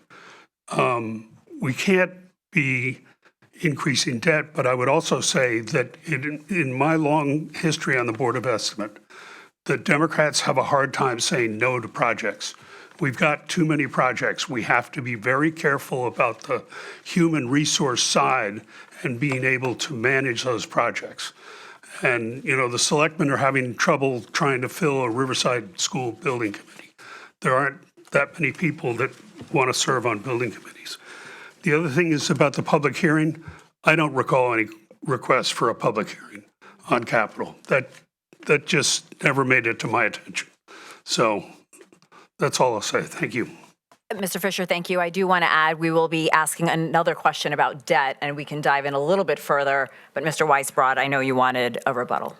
We can't be increasing debt, but I would also say that in my long history on the Board of Estimate, the Democrats have a hard time saying no to projects. We've got too many projects. We have to be very careful about the human resource side and being able to manage those projects. And, you know, the selectmen are having trouble trying to fill a Riverside School building committee. There aren't that many people that want to serve on building committees. The other thing is about the public hearing. I don't recall any requests for a public hearing on capital. That just never made it to my attention. So that's all I'll say. Thank you. Mr. Fisher, thank you. I do want to add, we will be asking another question about debt, and we can dive in a little bit further. But Mr. Weisbrod, I know you wanted a rebuttal.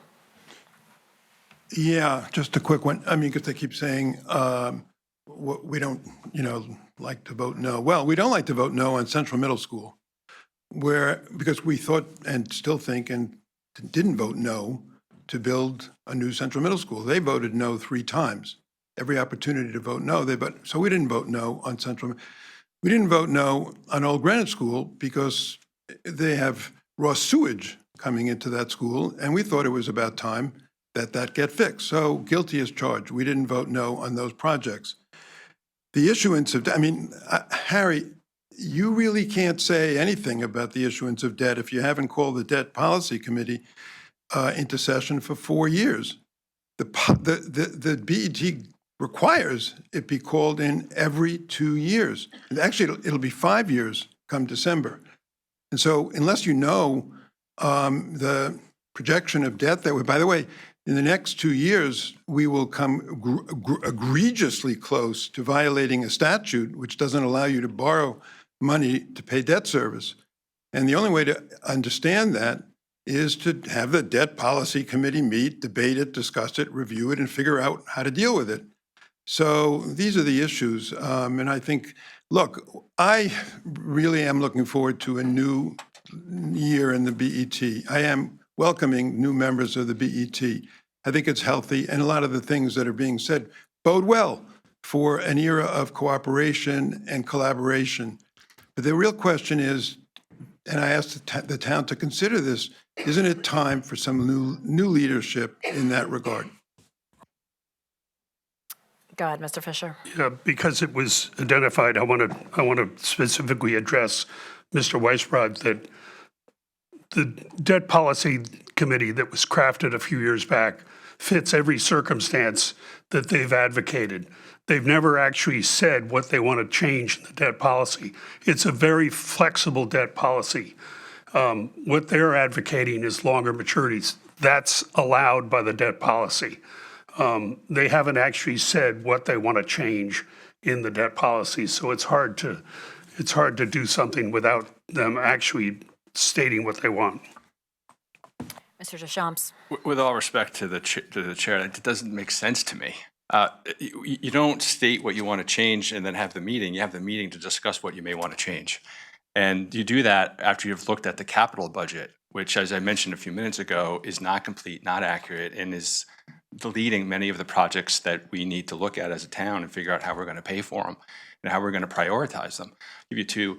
Yeah, just a quick one. I mean, because they keep saying we don't, like to vote no. Well, we don't like to vote no on Central Middle School, because we thought and still think and didn't vote no to build a new Central Middle School. They voted no 3 times. Every opportunity to vote no, so we didn't vote no on Central. We didn't vote no on Old Greenwich School because they have raw sewage coming into that school, and we thought it was about time that get fixed. So guilty as charged. We didn't vote no on those projects. The issuance of, Harry, you really can't say anything about the issuance of debt if you haven't called the Debt Policy Committee into session for 4 years. The BET requires it be called in every 2 years. And actually, it'll be 5 years come December. And so unless you know the projection of debt that by the way, in the next 2 years, we will come egregiously close to violating a statute which doesn't allow you to borrow money to pay debt service. And the only way to understand that is to have the Debt Policy Committee meet, debate it, discuss it, review it, and figure out how to deal with it. So these are the issues. And I think, look, I really am looking forward to a new year in the BET. I am welcoming new members of the BET. I think it's healthy, and a lot of the things that are being said bode well for an era of cooperation and collaboration. But the real question is, and I asked the town to consider this, isn't it time for some new leadership in that regard? Go ahead, Mr. Fisher. Yeah, because it was identified, I want to specifically address Mr. Weisbrod that the Debt Policy Committee that was crafted a few years back fits every circumstance that they've advocated. They've never actually said what they want to change in the debt policy. It's a very flexible debt policy. What they're advocating is longer maturities. That's allowed by the debt policy. They haven't actually said what they want to change in the debt policy, so it's hard to do something without them actually stating what they want. Mr. Deschamps. With all respect to the chair, that doesn't make sense to me. You don't state what you want to change and then have the meeting. You have the meeting to discuss what you may want to change. And you do that after you've looked at the capital budget, which, as I mentioned a few minutes ago, is not complete, not accurate, and is deleting many of the projects that we need to look at as a town and figure out how we're going to pay for them and how we're going to prioritize them. I'll give you two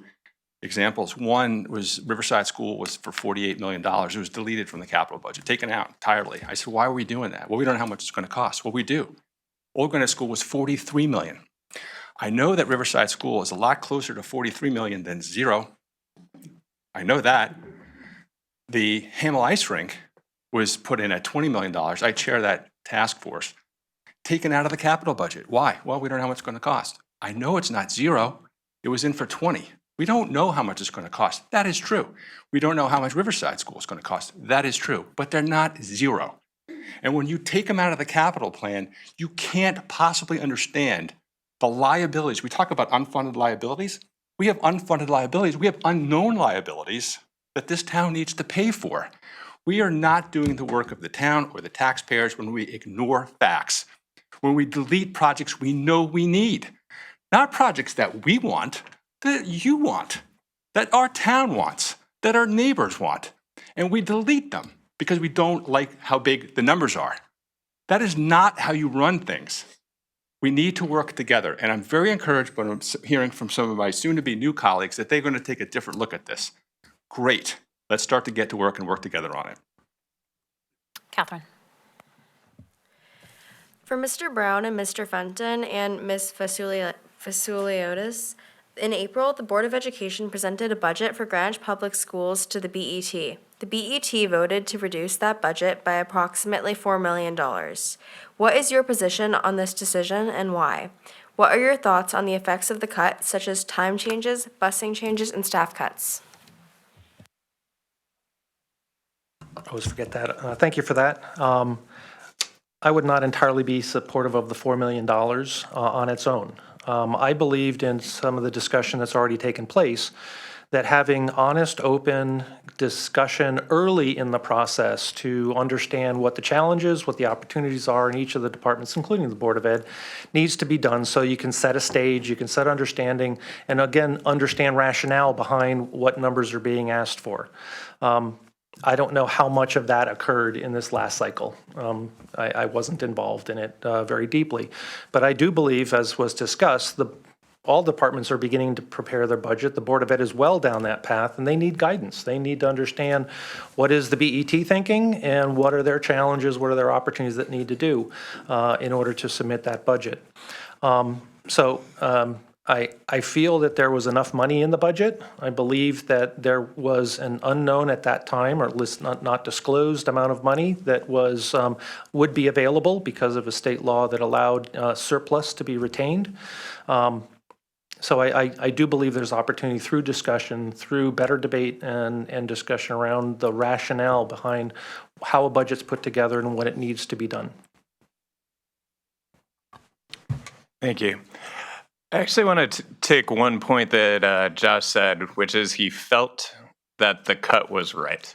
examples. One was Riverside School was for $48 million. It was deleted from the capital budget, taken out entirely. I said, why are we doing that? Well, we don't know how much it's going to cost. Well, we do. Old Granite School was $43 million. I know that Riverside School is a lot closer to $43 million than zero. I know that. The Hamel Ice Rink was put in at $20 million. I chair that task force. Taken out of the capital budget. Why? Well, we don't know how much it's going to cost. I know it's not zero. It was in for 20. We don't know how much it's going to cost. That is true. We don't know how much Riverside School is going to cost. That is true. But they're not zero. And when you take them out of the capital plan, you can't possibly understand the liabilities. We talk about unfunded liabilities. We have unfunded liabilities. We have unknown liabilities that this town needs to pay for. We are not doing the work of the town or the taxpayers when we ignore facts, when we delete projects we know we need, not projects that we want, that you want, that our town wants, that our neighbors want, and we delete them because we don't like how big the numbers are. That is not how you run things. We need to work together, and I'm very encouraged when I'm hearing from some of my soon-to-be new colleagues that they're going to take a different look at this. Great. Let's start to get to work and work together on it. Catherine. For Mr. Brown and Mr. Fenton and Ms. Fasuliotis, in April, the Board of Education presented a budget for Greenwich Public Schools to the BET. The BET voted to reduce that budget by approximately $4 million. What is your position on this decision and why? What are your thoughts on the effects of the cut, such as time changes, busing changes, and staff cuts? I always forget that. Thank you for that. I would not entirely be supportive of the $4 million on its own. I believed in some of the discussion that's already taken place, that having honest, open discussion early in the process to understand what the challenges, what the opportunities are in each of the departments, including the Board of Ed, needs to be done so you can set a stage, you can set understanding, and again, understand rationale behind what numbers are being asked for. I don't know how much of that occurred in this last cycle. I wasn't involved in it very deeply. But I do believe, as was discussed, all departments are beginning to prepare their budget. The Board of Ed is well down that path, and they need guidance. They need to understand what is the BET thinking and what are their challenges, what are their opportunities that need to do in order to submit that budget. I feel that there was enough money in the budget. I believe that there was an unknown at that time, or at least not disclosed amount of money that was would be available because of a state law that allowed surplus to be retained. So I do believe there's opportunity through discussion, through better debate and discussion around the rationale behind how a budget's put together and what it needs to be done. Thank you. I actually want to take one point that Josh said, which is he felt that the cut was right.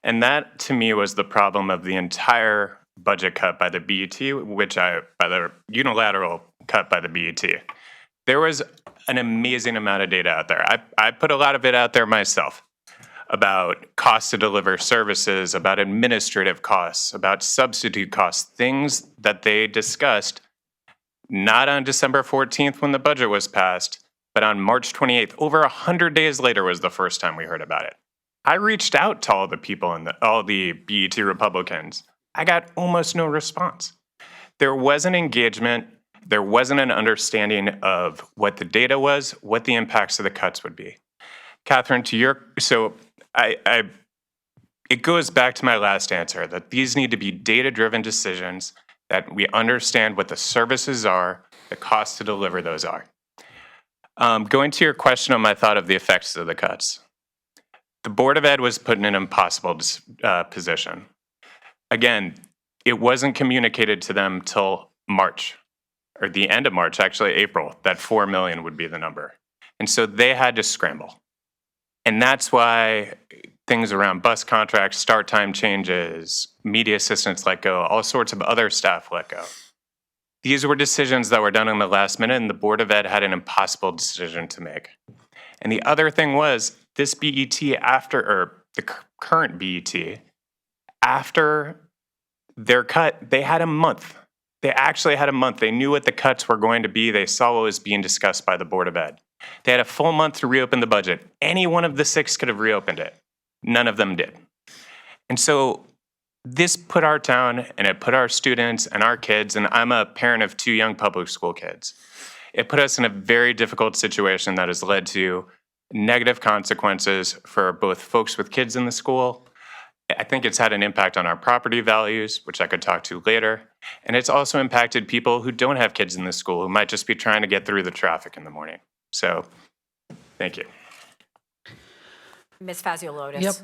And that, to me, was the problem of the entire budget cut by the BET, by the unilateral cut by the BET. There was an amazing amount of data out there. I put a lot of it out there myself about cost to deliver services, about administrative costs, about substitute costs, things that they discussed not on December 14th when the budget was passed, but on March 28th. Over 100 days later was the first time we heard about it. I reached out to all the people and all the BET Republicans. I got almost no response. There wasn't engagement. There wasn't an understanding of what the data was, what the impacts of the cuts would be. Catherine, it goes back to my last answer that these need to be data-driven decisions, that we understand what the services are, the costs to deliver those are. Going to your question on my thought of the effects of the cuts. The Board of Ed was put in an impossible position. Again, it wasn't communicated to them till March, or the end of March, actually April, that 4 million would be the number. And so they had to scramble. And that's why things around bus contracts, start time changes, media assistants let go, all sorts of other staff let go. These were decisions that were done in the last minute, and the Board of Ed had an impossible decision to make. And the other thing was, this BET or the current BET, after their cut, they had a month. They actually had a month. They knew what the cuts were going to be. They saw what was being discussed by the Board of Ed. They had a full month to reopen the budget. Any one of the 6 could have reopened it. None of them did. And so this put our town and it put our students and our kids, and I'm a parent of 2 young public school kids. It put us in a very difficult situation that has led to negative consequences for both folks with kids in the school. I think it's had an impact on our property values, which I could talk to later. And it's also impacted people who don't have kids in the school, who might just be trying to get through the traffic in the morning. So, thank you. Ms. Faziolotis. Yep.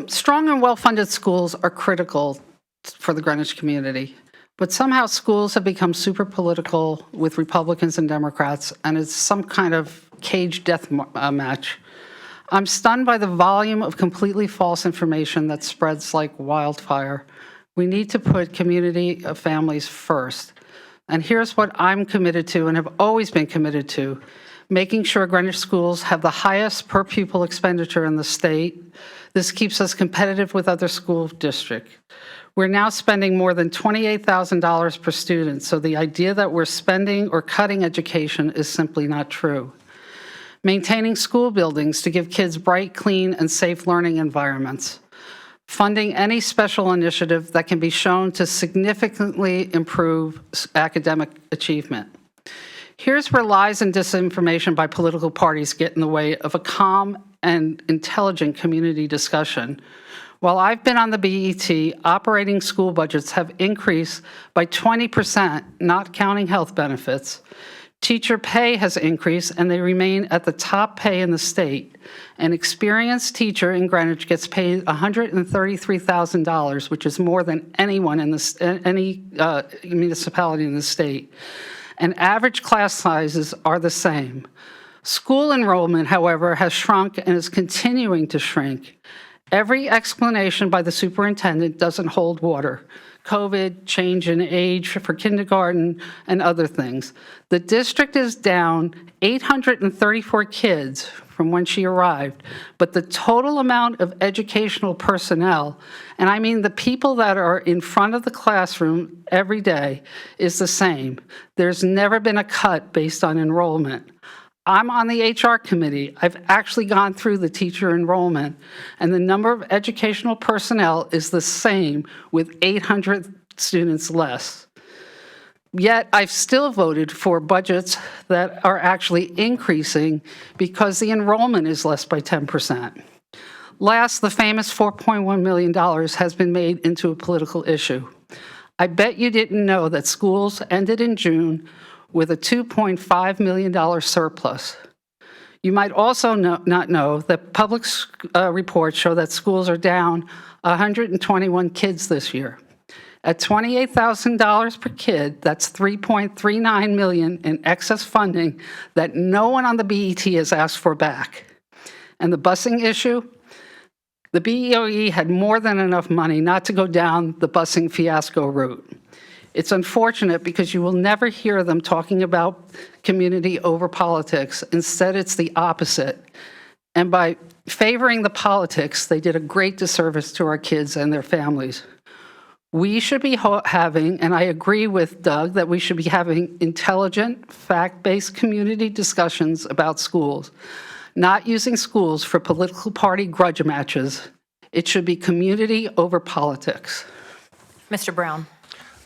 Strong and well-funded schools are critical for the Greenwich community. But somehow schools have become super political with Republicans and Democrats, and it's some kind of cage death match. I'm stunned by the volume of completely false information that spreads like wildfire. We need to put community of families first. And here's what I'm committed to and have always been committed to: making sure Greenwich schools have the highest per pupil expenditure in the state. This keeps us competitive with other school districts. We're now spending more than $28,000 per student, so the idea that we're spending or cutting education is simply not true. Maintaining school buildings to give kids bright, clean, and safe learning environments. Funding any special initiative that can be shown to significantly improve academic achievement. Here's where lies and disinformation by political parties get in the way of a calm and intelligent community discussion. While I've been on the BET, operating school budgets have increased by 20%, not counting health benefits. Teacher pay has increased, and they remain at the top pay in the state. An experienced teacher in Greenwich gets paid $133,000, which is more than anyone in any municipality in the state. And average class sizes are the same. School enrollment, however, has shrunk and is continuing to shrink. Every explanation by the superintendent doesn't hold water. COVID, change in age for kindergarten, and other things. The district is down 834 kids from when she arrived, but the total amount of educational personnel, and I mean the people that are in front of the classroom every day, is the same. There's never been a cut based on enrollment. I'm on the HR committee. I've actually gone through the teacher enrollment, and the number of educational personnel is the same with 800 students less. Yet I've still voted for budgets that are actually increasing because the enrollment is less by 10%. Last, the famous $4.1 million has been made into a political issue. I bet you didn't know that schools ended in June with a $2.5 million surplus. You might also not know that public reports show that schools are down 121 kids this year. At $28,000 per kid, that's $3.39 million in excess funding that no one on the BET has asked for back. And the busing issue? The BEOE had more than enough money not to go down the busing fiasco route. It's unfortunate because you will never hear them talking about community over politics. Instead, it's the opposite. And by favoring the politics, they did a great disservice to our kids and their families. We should be having, and I agree with Doug, that we should be having intelligent, fact-based community discussions about schools, not using schools for political party grudge matches. It should be community over politics. Mr. Brown.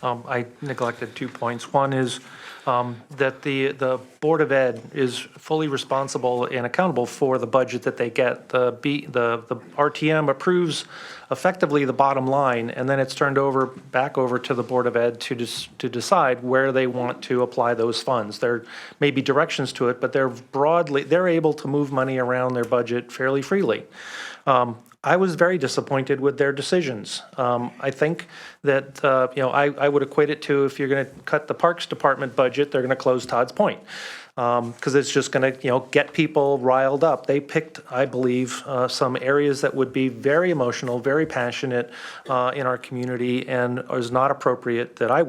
I neglected 2 points. One is that the Board of Ed is fully responsible and accountable for the budget that they get. The RTM approves effectively the bottom line, and then it's turned back over to the Board of Ed to decide where they want to apply those funds. There may be directions to it, but they're able to move money around their budget fairly freely. I was very disappointed with their decisions. I think that, I would equate it to if you're going to cut the Parks Department budget, they're going to close Todd's Point. Because it's just going to, get people riled up. They picked, I believe, some areas that would be very emotional, very passionate in our community, and is not appropriate. That I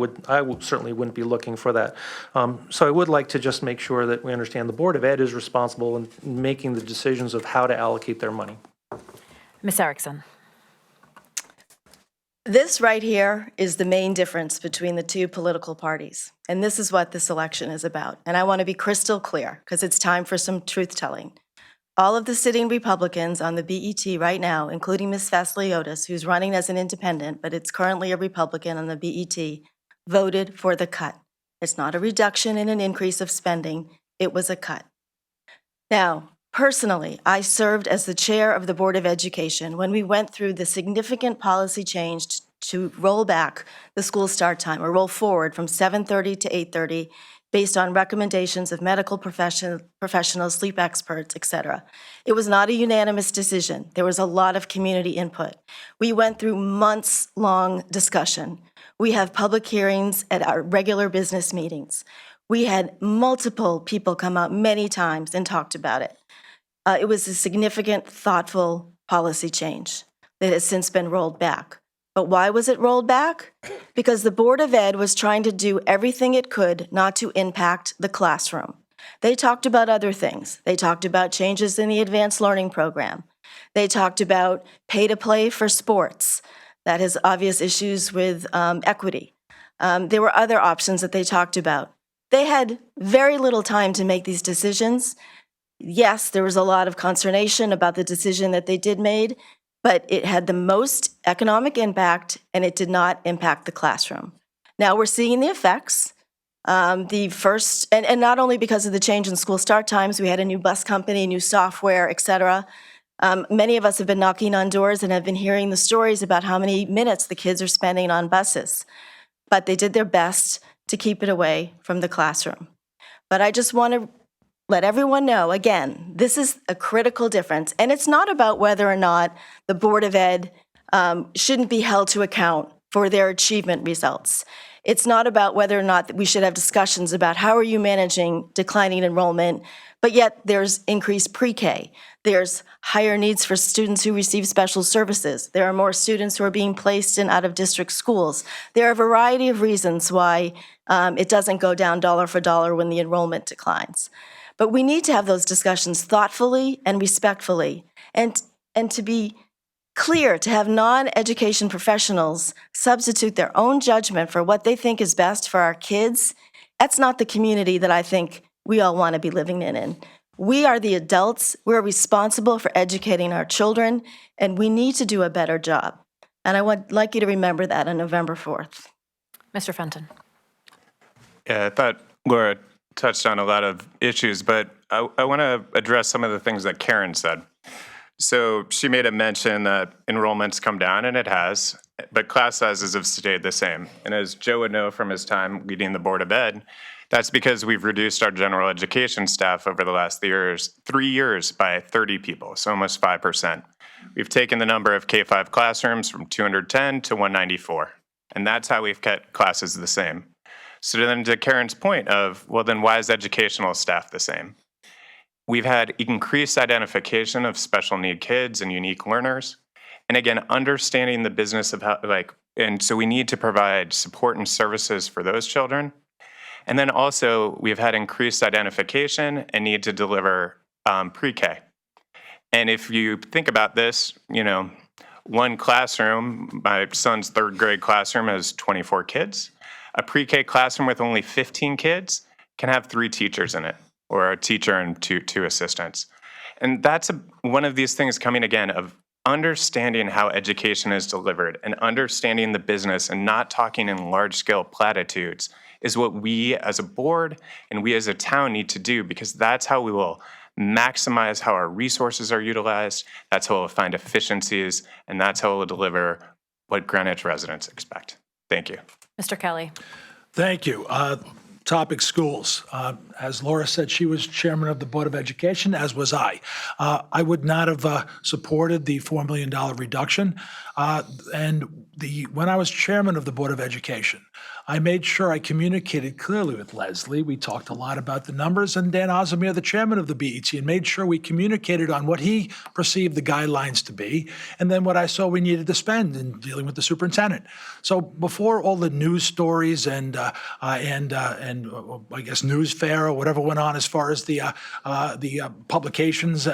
certainly wouldn't be looking for that. So I would like to just make sure that we understand the Board of Ed is responsible in making the decisions of how to allocate their money. Ms. Erickson. This right here is the main difference between the two political parties. And this is what this election is about. And I want to be crystal clear because it's time for some truth-telling. All of the sitting Republicans on the BET right now, including Ms. Vasiliotis, who's running as an independent, but it's currently a Republican on the BET, voted for the cut. It's not a reduction in an increase of spending. It was a cut. Now, personally, I served as the chair of the Board of Education when we went through the significant policy change to roll back the school start time or roll forward from 7:30 to 8:30 based on recommendations of medical professionals, sleep experts, et cetera. It was not a unanimous decision. There was a lot of community input. We went through months-long discussion. We have public hearings at our regular business meetings. We had multiple people come out many times and talked about it. It was a significant, thoughtful policy change that has since been rolled back. But why was it rolled back? Because the Board of Ed was trying to do everything it could not to impact the classroom. They talked about other things. They talked about changes in the advanced learning program. They talked about pay to play for sports. That has obvious issues with equity. There were other options that they talked about. They had very little time to make these decisions. Yes, there was a lot of consternation about the decision that they did made, but it had the most economic impact and it did not impact the classroom. Now we're seeing the effects. And not only because of the change in school start times, we had a new bus company, new software, et cetera. Many of us have been knocking on doors and have been hearing the stories about how many minutes the kids are spending on buses. But they did their best to keep it away from the classroom. But I just want to let everyone know, again, this is a critical difference. And it's not about whether or not the Board of Ed shouldn't be held to account for their achievement results. It's not about whether or not we should have discussions about how are you managing declining enrollment, but yet there's increased pre-K. There's higher needs for students who receive special services. There are more students who are being placed in out-of-district schools. There are a variety of reasons why it doesn't go down dollar for dollar when the enrollment declines. But we need to have those discussions thoughtfully and respectfully, and to be clear, to have non-education professionals substitute their own judgment for what they think is best for our kids. That's not the community that I think we all want to be living in. We are the adults. We're responsible for educating our children, and we need to do a better job. And I would like you to remember that on November 4th. Mr. Fenton. Yeah, I thought Laura touched on a lot of issues, but I want to address some of the things that Karen said. So she made a mention that enrollment's come down, and it has, but class sizes have stayed the same. And as Joe would know from his time leading the Board of Ed, that's because we've reduced our general education staff over the last 3 years by 30 people, so almost 5%. We've taken the number of K-5 classrooms from 210 to 194, and that's how we've kept classes the same. So then to Karen's point of, well, then why is educational staff the same? We've had increased identification of special need kids and unique learners. And again, understanding the business of how, and so we need to provide support and services for those children. And then also we've had increased identification and need to deliver pre-K. And if you think about this, one classroom, my son's third grade classroom has 24 kids. A pre-K classroom with only 15 kids can have 3 teachers in it, or a teacher and two assistants. And that's one of these things coming again of understanding how education is delivered and understanding the business and not talking in large-scale platitudes is what we as a board and we as a town need to do, because that's how we will maximize how our resources are utilized, that's how we'll find efficiencies, and that's how we'll deliver what Greenwich residents expect. Thank you. Mr. Kelly. Thank you. Topic schools. As Laura said, she was chairman of the Board of Education, as was I. I would not have supported the $4 million reduction. When I was chairman of the Board of Education, I made sure I communicated clearly with Leslie. We talked a lot about the numbers, and Dan Osamir, the chairman of the BET, and made sure we communicated on what he perceived the guidelines to be, and then what I saw we needed to spend in dealing with the superintendent. So before all the news stories and I guess news fair or whatever went on as far as the publications,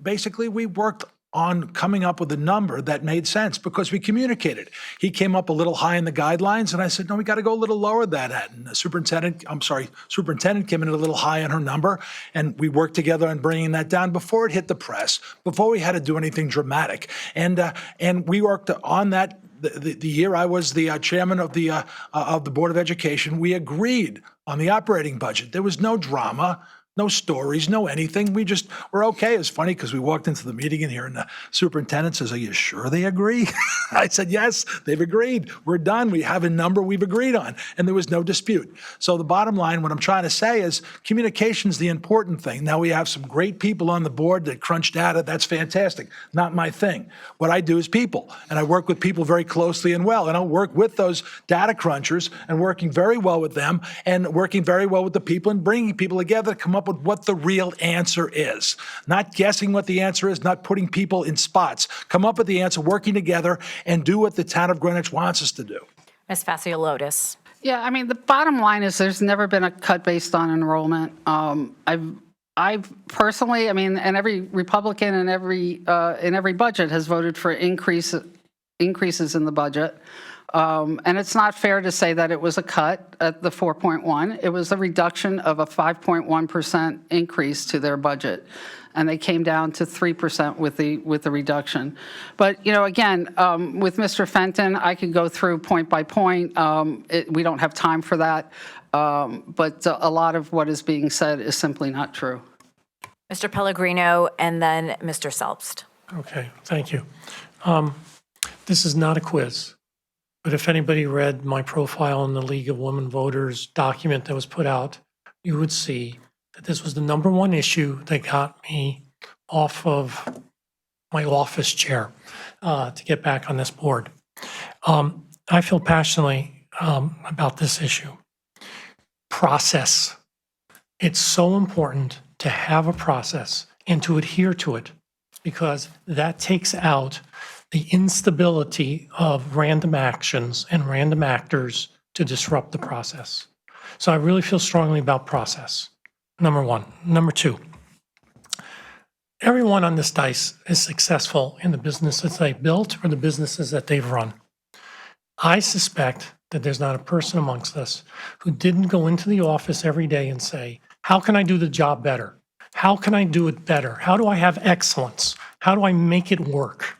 basically we worked on coming up with a number that made sense because we communicated. He came up a little high in the guidelines, and I said, no, we got to go a little lower than that. And the superintendent came in a little high on her number, and we worked together on bringing that down before it hit the press, before we had to do anything dramatic. And we worked on that. The year I was the chairman of the Board of Education, we agreed on the operating budget. There was no drama, no stories, no anything. We just were okay. It's funny because we walked into the meeting in here and the superintendent says, "Are you sure they agree?" I said, "Yes, they've agreed. We're done. We have a number we've agreed on." And there was no dispute. So the bottom line, what I'm trying to say is communication's the important thing. Now we have some great people on the board that crunch data. That's fantastic. Not my thing. What I do is people, and I work with people very closely and well. And I'll work with those data crunchers and working very well with them and working very well with the people and bringing people together to come up with what the real answer is. Not guessing what the answer is, not putting people in spots. Come up with the answer, working together, and do what the town of Greenwich wants us to do. Ms. Fasciolotis. Yeah, I mean, the bottom line is there's never been a cut based on enrollment. I've personally, I mean, and every Republican in every budget has voted for increases in the budget. And it's not fair to say that it was a cut at the 4.1. It was a reduction of a 5.1% increase to their budget. And they came down to 3% with the reduction. But, you know, again, with Mr. Fenton, I could go through point by point. We don't have time for that. But a lot of what is being said is simply not true. Mr. Pellegrino, and then Mr. Selbst. Okay, thank you. This is not a quiz. But if anybody read my profile in the League of Women Voters document that was put out, you would see that this was the number one issue that got me off of my office chair to get back on this board. I feel passionately about this issue. Process. It's so important to have a process and to adhere to it because that takes out the instability of random actions and random actors to disrupt the process. So I really feel strongly about process, number one. Number two, everyone on this dice is successful in the businesses they built or the businesses that they've run. I suspect that there's not a person amongst us who didn't go into the office every day and say, how can I do the job better? How can I do it better? How do I have excellence? How do I make it work?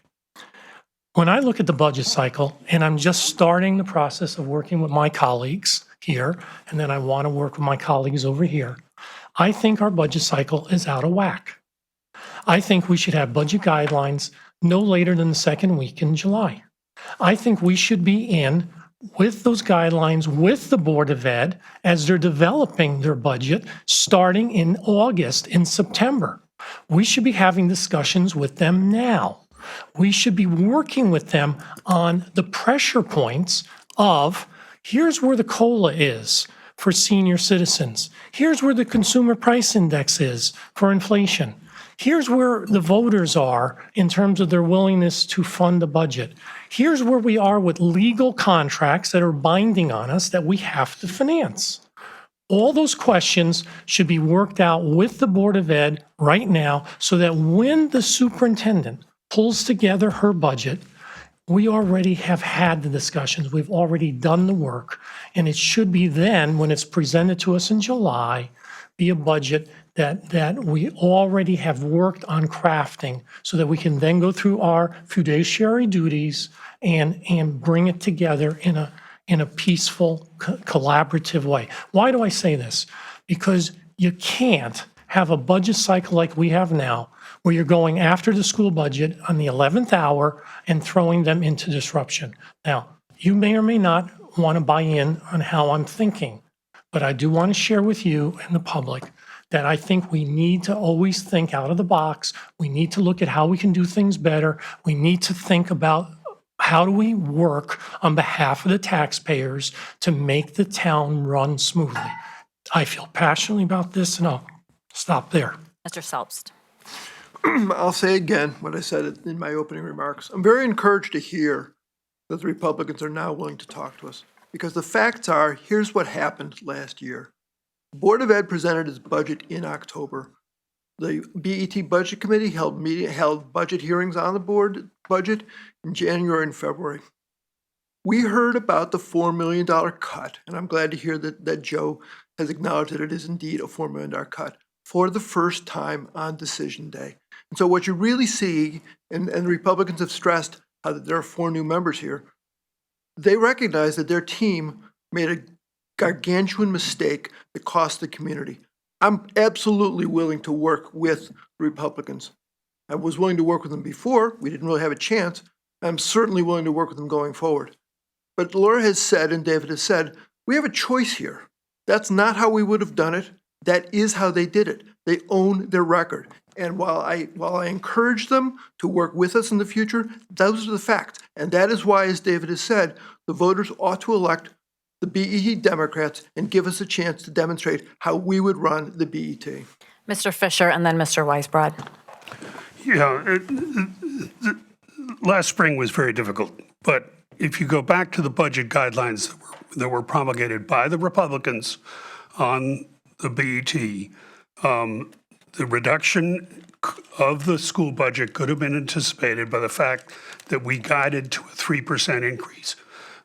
When I look at the budget cycle, and I'm just starting the process of working with my colleagues here, and then I want to work with my colleagues over here, I think our budget cycle is out of whack. I think we should have budget guidelines no later than the second week in July. I think we should be in with those guidelines with the Board of Ed as they're developing their budget starting in August, in September. We should be having discussions with them now. We should be working with them on the pressure points of here's where the COLA is for senior citizens. Here's where the consumer price index is for inflation. Here's where the voters are in terms of their willingness to fund the budget. Here's where we are with legal contracts that are binding on us that we have to finance. All those questions should be worked out with the Board of Ed right now so that when the superintendent pulls together her budget, we already have had the discussions. We've already done the work. And it should be then, when it's presented to us in July, be a budget that we already have worked on crafting so that we can then go through our fiduciary duties and bring it together in a peaceful, collaborative way. Why do I say this? Because you can't have a budget cycle like we have now, where you're going after the school budget on the 11th hour and throwing them into disruption. Now, you may or may not want to buy in on how I'm thinking, but I do want to share with you and the public that I think we need to always think out of the box. We need to look at how we can do things better. We need to think about how do we work on behalf of the taxpayers to make the town run smoothly. I feel passionately about this, and I'll stop there. Mr. Selbst. I'll say again what I said in my opening remarks. I'm very encouraged to hear that the Republicans are now willing to talk to us, because the facts are, here's what happened last year. The Board of Ed presented its budget in October. The BET Budget Committee held budget hearings on the board budget in January and February. We heard about the $4 million cut, and I'm glad to hear that Joe has acknowledged that it is indeed a $4 million cut for the first time on decision day. And so what you really see, and the Republicans have stressed how that there are 4 new members here, they recognize that their team made a gargantuan mistake that cost the community. I'm absolutely willing to work with Republicans. I was willing to work with them before. We didn't really have a chance. I'm certainly willing to work with them going forward. But Laura has said, and David has said, we have a choice here. That's not how we would have done it. That is how they did it. They own their record. And while I encourage them to work with us in the future, those are the facts. And that is why, as David has said, the voters ought to elect the BET Democrats and give us a chance to demonstrate how we would run the BET. Mr. Fisher and then Mr. Weisbrod. Yeah, last spring was very difficult, but if you go back to the budget guidelines that were promulgated by the Republicans on the BET, the reduction of the school budget could have been anticipated by the fact that we guided to a 3% increase.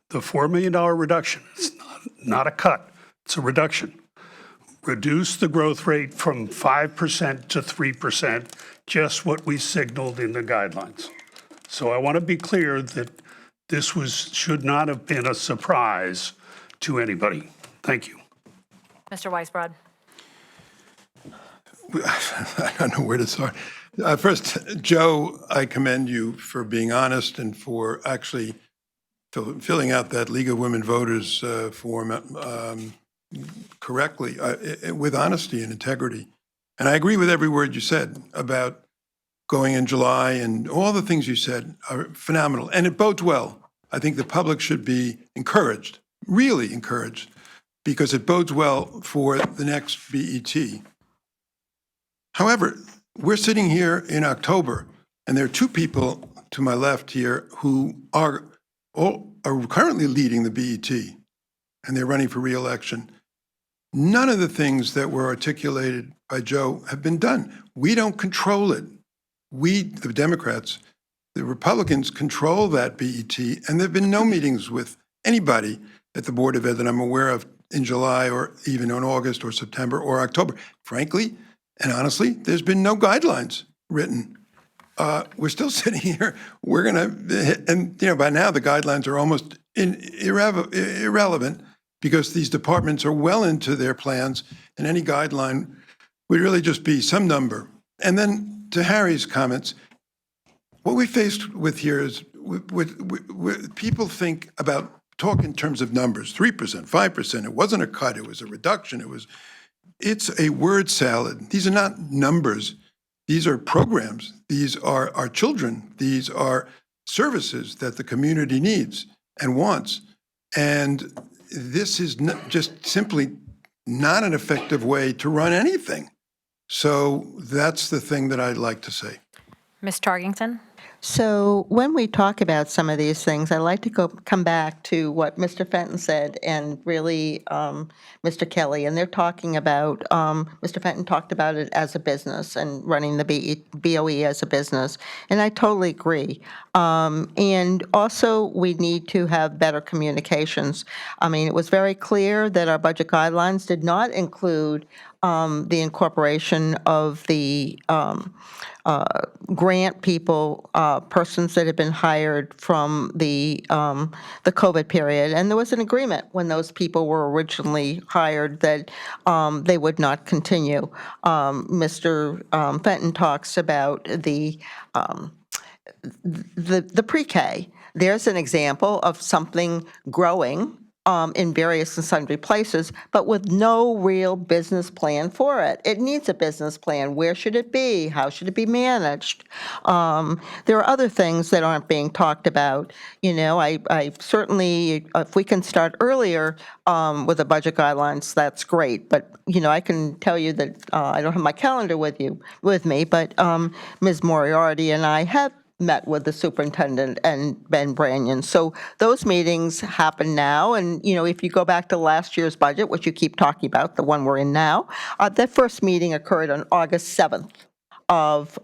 The $4 million reduction is not a cut, it's a reduction. Reduce the growth rate from 5% to 3%, just what we signaled in the guidelines. So I want to be clear that this should not have been a surprise to anybody. Thank you. Mr. Weisbrod. I don't know where to start. First, Joe, I commend you for being honest and for actually filling out that League of Women Voters form correctly, with honesty and integrity. And I agree with every word you said about going in July, and all the things you said are phenomenal. And it bodes well. I think the public should be encouraged, really encouraged, because it bodes well for the next BET. However, we're sitting here in October, and there are 2 people to my left here who are currently leading the BET, and they're running for re-election. None of the things that were articulated by Joe have been done. We don't control it. We, the Democrats, the Republicans control that BET, and there have been no meetings with anybody at the Board of Ed that I'm aware of in July or even in August or September or October. Frankly and honestly, there's been no guidelines written. We're still sitting here. We're going to, and by now the guidelines are almost irrelevant because these departments are well into their plans, and any guideline would really just be some number. And then to Harry's comments, what we faced with here is people think about talk in terms of numbers, 3%, 5%. It wasn't a cut, it was a reduction. It's a word salad. These are not numbers. These are programs. These are our children. These are services that the community needs and wants. And this is just simply not an effective way to run anything. So that's the thing that I'd like to say. Ms. Tarkington. So when we talk about some of these things, I like to come back to what Mr. Fenton said and really Mr. Kelly. And they're talking about, Mr. Fenton talked about it as a business and running the BOE as a business. And I totally agree. And also, we need to have better communications. I mean, it was very clear that our budget guidelines did not include the incorporation of the grant people, persons that had been hired from the COVID period. And there was an agreement when those people were originally hired that they would not continue. Mr. Fenton talks about the pre-K. There's an example of something growing in various and sundry places, but with no real business plan for it. It needs a business plan. Where should it be? How should it be managed? There are other things that aren't being talked about. You know, I certainly, if we can start earlier with the budget guidelines, that's great. But, you know, I can tell you that I don't have my calendar with me, but Ms. Moriarty and I have met with the superintendent and Ben Branyan. So those meetings happen now. And, you know, if you go back to last year's budget, which you keep talking about, the one we're in now, that first meeting occurred on August 7th of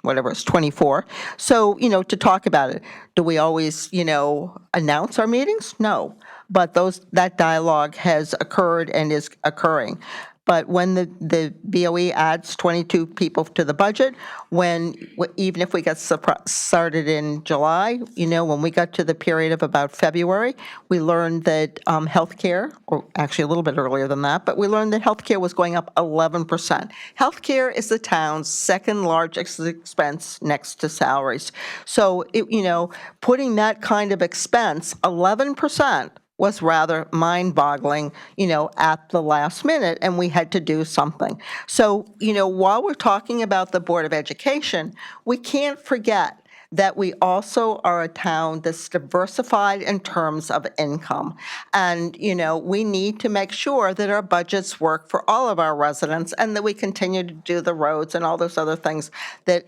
whatever it's 24. So, you know, to talk about it, do we always, you know, announce our meetings? No. But that dialogue has occurred and is occurring. But when the BOE adds 22 people to the budget, even if we got started in July, you know, when we got to the period of about February, we learned that healthcare, or actually a little bit earlier than that, but we learned that healthcare was going up 11%. Healthcare is the town's second largest expense next to salaries. So, you know, putting that kind of expense, 11%, was rather mind-boggling, you know, at the last minute, and we had to do something. So, you know, while we're talking about the Board of Education, we can't forget that we also are a town that's diversified in terms of income. And, you know, we need to make sure that our budgets work for all of our residents and that we continue to do the roads and all those other things that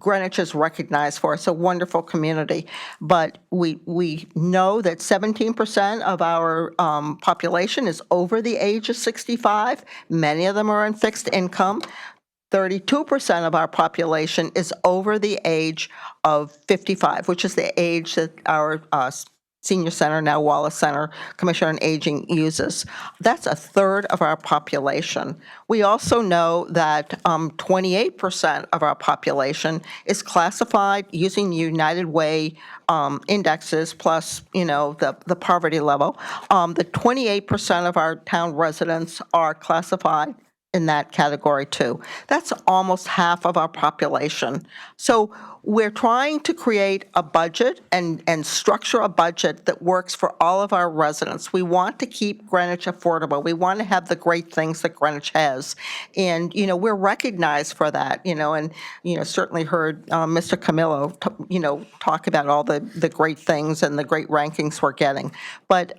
Greenwich is recognized for. It's a wonderful community. But we know that 17% of our population is over the age of 65. Many of them are on fixed income. 32% of our population is over the age of 55, which is the age that our senior center, now Wallace Center, Commission on Aging uses. That's a third of our population. We also know that 28% of our population is classified using United Way indexes plus, you know, the poverty level. The 28% of our town residents are classified in that category too. That's almost half of our population. So we're trying to create a budget and structure a budget that works for all of our residents. We want to keep Greenwich affordable. We want to have the great things that Greenwich has. And, you know, we're recognized for that, you know, and, you know, certainly heard Mr. Camillo, you know, talk about all the great things and the great rankings we're getting. But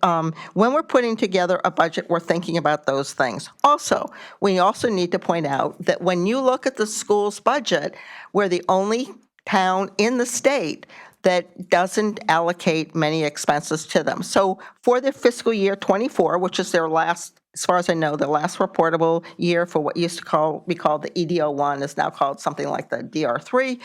when we're putting together a budget, we're thinking about those things. Also, we also need to point out that when you look at the school's budget, we're the only town in the state that doesn't allocate many expenses to them. So for the fiscal year '24, which is their last, as far as I know, the last reportable year for what used to be called the EDO1 is now called something like the DR3.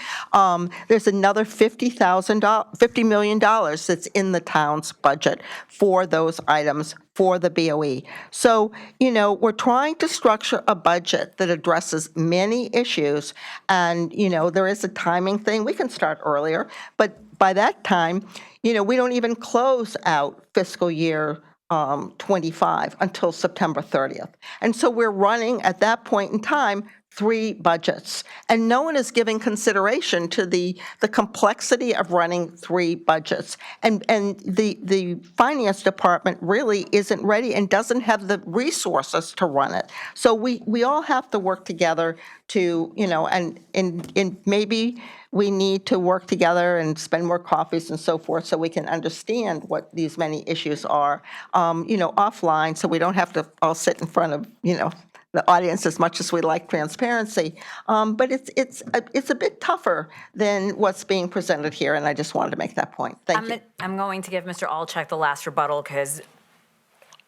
There's another $50 million that's in the town's budget for those items for the BOE. So, you know, we're trying to structure a budget that addresses many issues. And, you know, there is a timing thing. We can start earlier, but by that time, you know, we don't even close out fiscal year 25 until September 30th. And so we're running at that point in time 3 budgets. And no one is giving consideration to the complexity of running 3 budgets. And the finance department really isn't ready and doesn't have the resources to run it. So we all have to work together to, you know, and maybe we need to work together and spend more coffees and so forth so we can understand what these many issues are, you know, offline, so we don't have to all sit in front of, you know, the audience as much as we like transparency. But it's a bit tougher than what's being presented here, and I just wanted to make that point. Thank you. I'm going to give Mr. Alchek the last rebuttal because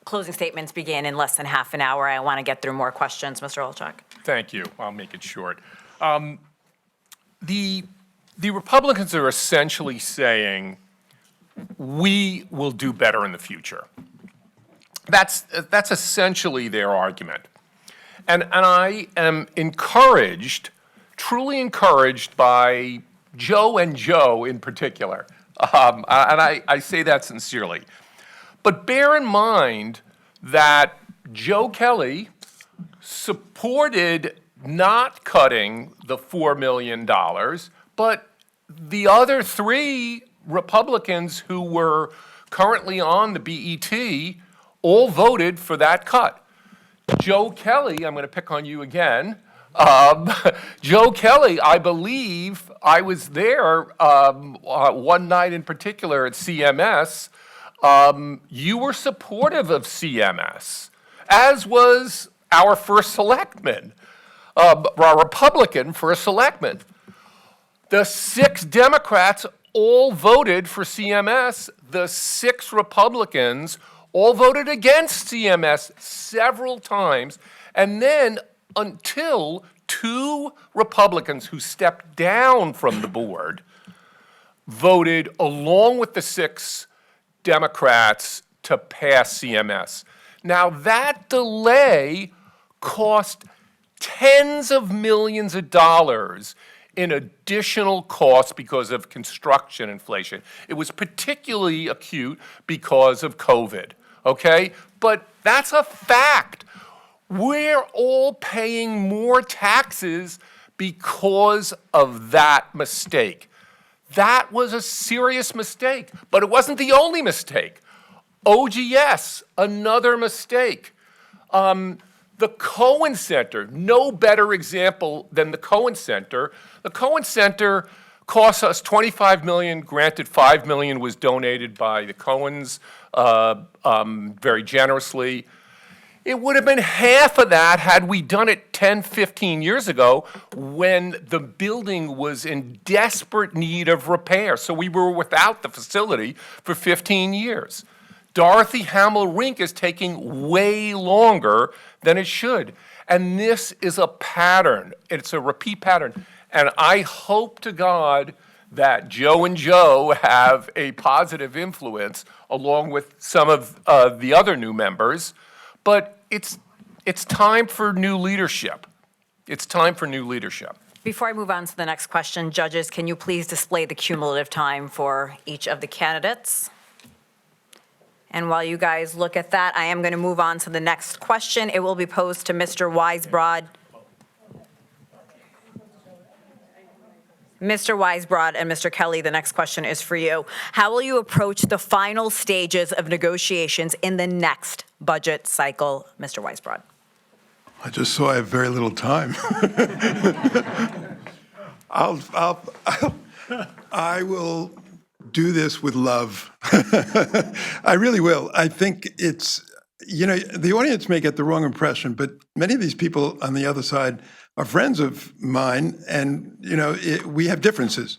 closing statements begin in less than half an hour. I want to get through more questions, Mr. Alchek. Thank you. I'll make it short. The Republicans are essentially saying, we will do better in the future. That's essentially their argument. And I am encouraged, truly encouraged by Joe and Joe in particular. And I say that sincerely. But bear in mind that Joe Kelly supported not cutting the $4 million, but the other three Republicans who were currently on the BET all voted for that cut. Joe Kelly, I'm going to pick on you again. Joe Kelly, I believe I was there one night in particular at CMS. You were supportive of CMS, as was our first selectman, our Republican first selectman. The 6 Democrats all voted for CMS. The 6 Republicans all voted against CMS several times. And then until 2 Republicans who stepped down from the board voted along with the 6 Democrats to pass CMS. Now that delay cost tens of millions of dollars in additional costs because of construction inflation. It was particularly acute because of COVID, okay? But that's a fact. We're all paying more taxes because of that mistake. That was a serious mistake, but it wasn't the only mistake. OGS, another mistake. The Cohen Center, no better example than the Cohen Center. The Cohen Center cost us $25 million. Granted, $5 million was donated by the Cohens very generously. It would have been half of that had we done it 10, 15 years ago when the building was in desperate need of repair. So we were without the facility for 15 years. Dorothy Hamill Rink is taking way longer than it should. And this is a pattern. It's a repeat pattern. And I hope to God that Joe and Joe have a positive influence along with some of the other new members. But it's time for new leadership. It's time for new leadership. Before I move on to the next question, judges, can you please display the cumulative time for each of the candidates? And while you guys look at that, I am going to move on to the next question. It will be posed to Mr. Weisbrod. Mr. Weisbrod and Mr. Kelly, the next question is for you. How will you approach the final stages of negotiations in the next budget cycle, Mr. Weisbrod? I just saw I have very little time. I will do this with love. I really will. I think it's, the audience may get the wrong impression, but many of these people on the other side are friends of mine, and, we have differences.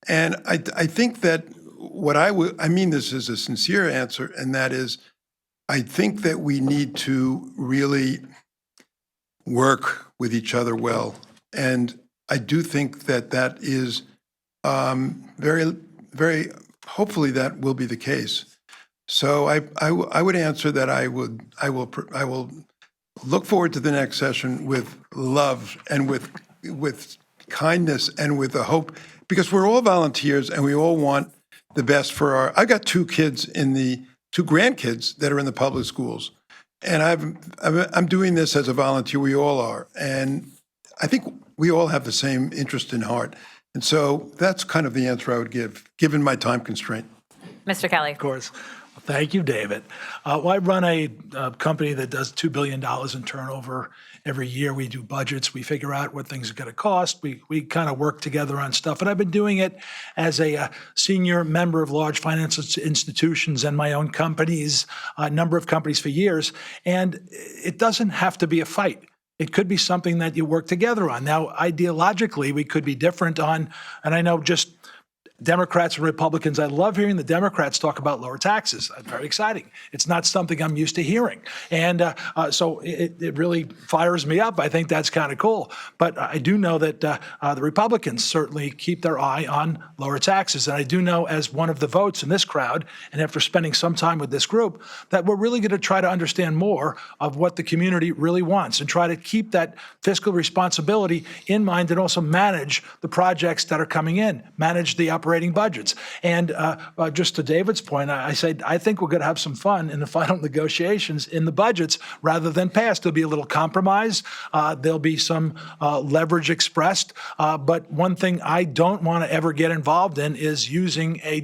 And I think that I mean this as a sincere answer, and that is, I think that we need to really work with each other well. And I do think that is very, very, hopefully that will be the case. So I would answer that I will look forward to the next session with love and with kindness and with a hope, because we're all volunteers and we all want the best for I've got 2 grandkids that are in the public schools. And I'm doing this as a volunteer. We all are. And I think we all have the same interest in heart. And so that's kind of the answer I would give, given my time constraint. Mr. Kelly. Of course. Well, thank you, David. Well, I run a company that does $2 billion in turnover every year. We do budgets. We figure out what things are going to cost. We kind of work together on stuff. And I've been doing it as a senior member of large financial institutions and my own companies, a number of companies for years. And it doesn't have to be a fight. it could be something that you work together on. Now, ideologically, we could be different on, and I know just Democrats and Republicans, I love hearing the Democrats talk about lower taxes. Very exciting. It's not something I'm used to hearing. And so it really fires me up. I think that's kind of cool. But I do know that the Republicans certainly keep their eye on lower taxes. And I do know, as one of the votes in this crowd, and after spending some time with this group, that we're really going to try to understand more of what the community really wants and try to keep that fiscal responsibility in mind and also manage the projects that are coming in, manage the operating budgets. And just to David's point, I said, I think we're going to have some fun in the final negotiations in the budgets rather than pass. There'll be a little compromise. There'll be some leverage expressed. But one thing I don't want to ever get involved in is using a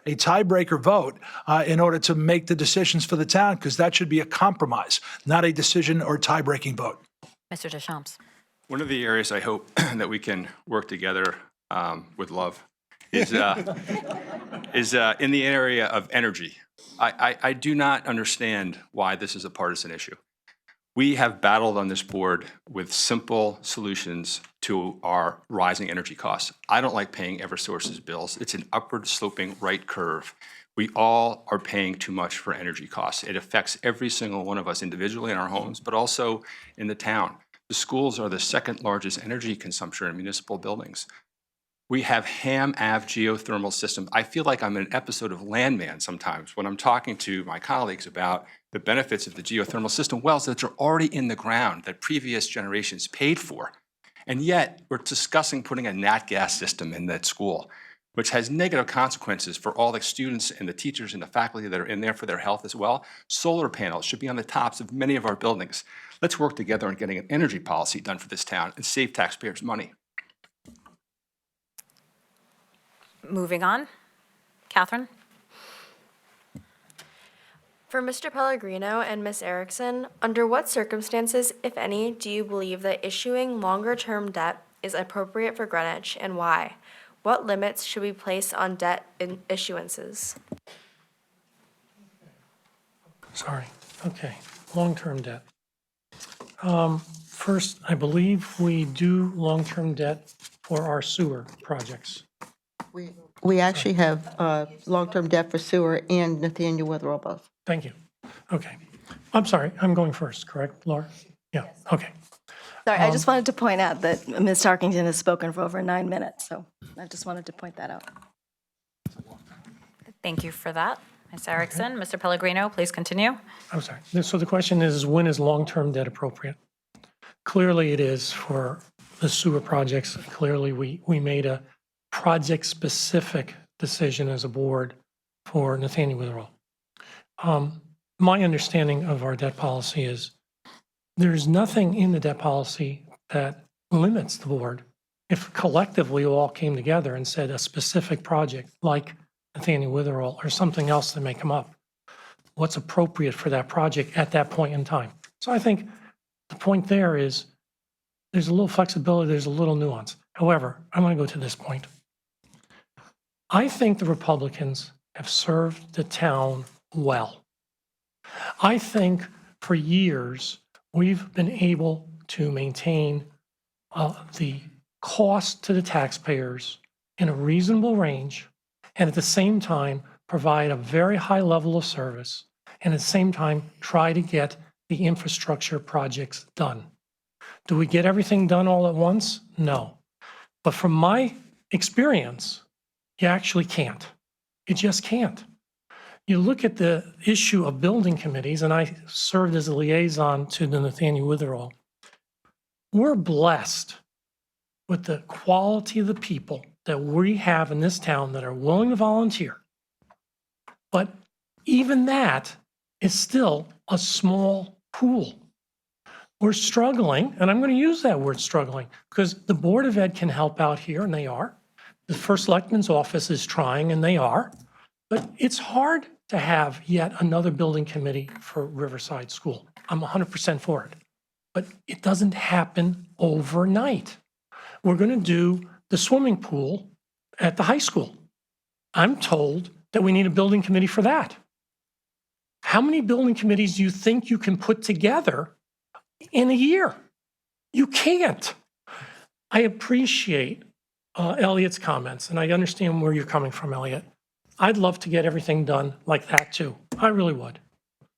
tiebreaker vote in order to make the decisions for the town, because that should be a compromise, not a decision or tie-breaking vote. Mr. Deschamps. One of the areas I hope that we can work together with love is in the area of energy. I do not understand why this is a partisan issue. We have battled on this board with simple solutions to our rising energy costs. I don't like paying Eversource's bills. It's an upward sloping right curve. We all are paying too much for energy costs. It affects every single one of us individually in our homes, but also in the town. The schools are the second largest energy consumption in municipal buildings. We have Ham Ave geothermal systems. I feel like I'm in an episode of Landman sometimes when I'm talking to my colleagues about the benefits of the geothermal system wells that are already in the ground that previous generations paid for. And yet we're discussing putting a nat gas system in that school, which has negative consequences for all the students and the teachers and the faculty that are in there for their health as well. Solar panels should be on the tops of many of our buildings. Let's work together on getting an energy policy done for this town and save taxpayers money. Moving on. Catherine? For Mr. Pellegrino and Ms. Erickson, under what circumstances, if any, do you believe that issuing longer-term debt is appropriate for Greenwich, and why? What limits should we place on debt issuances? Sorry. Okay. Long-term debt. First, I believe we do long-term debt for our sewer projects. We actually have long-term debt for sewer and Nathaniel Witherell both. Thank you. Okay. I'm sorry. I'm going first, correct, Laura? Yeah. Okay. Sorry, I just wanted to point out that Ms. Tarkington has spoken for over 9 minutes, so I just wanted to point that out. Thank you for that. Ms. Erickson, Mr. Pellegrino, please continue. I'm sorry. So the question is, when is long-term debt appropriate? Clearly it is for the sewer projects. Clearly we made a project-specific decision as a board for Nathaniel Witherell. My understanding of our debt policy is there's nothing in the debt policy that limits the board. If collectively we all came together and said a specific project like Nathaniel Witherell or something else that may come up, what's appropriate for that project at that point in time. So I think the point there is there's a little flexibility, there's a little nuance. However, I'm going to go to this point. I think the Republicans have served the town well. I think for years we've been able to maintain the cost to the taxpayers in a reasonable range and at the same time provide a very high level of service and at the same time try to get the infrastructure projects done. Do we get everything done all at once? No. But from my experience, you actually can't. You just can't. You look at the issue of building committees, and I served as a liaison to the Nathaniel Witherell. We're blessed with the quality of the people that we have in this town that are willing to volunteer. But even that is still a small pool. We're struggling, and I'm going to use that word struggling, because the Board of Ed can help out here, and they are. The First Selectman's office is trying, and they are. But it's hard to have yet another building committee for Riverside School. I'm 100% for it. But it doesn't happen overnight. We're going to do the swimming pool at the high school. I'm told that we need a building committee for that. How many building committees do you think you can put together in a year. You can't. I appreciate Elliot's comments, and I understand where you're coming from, Elliot. I'd love to get everything done like that too. I really would.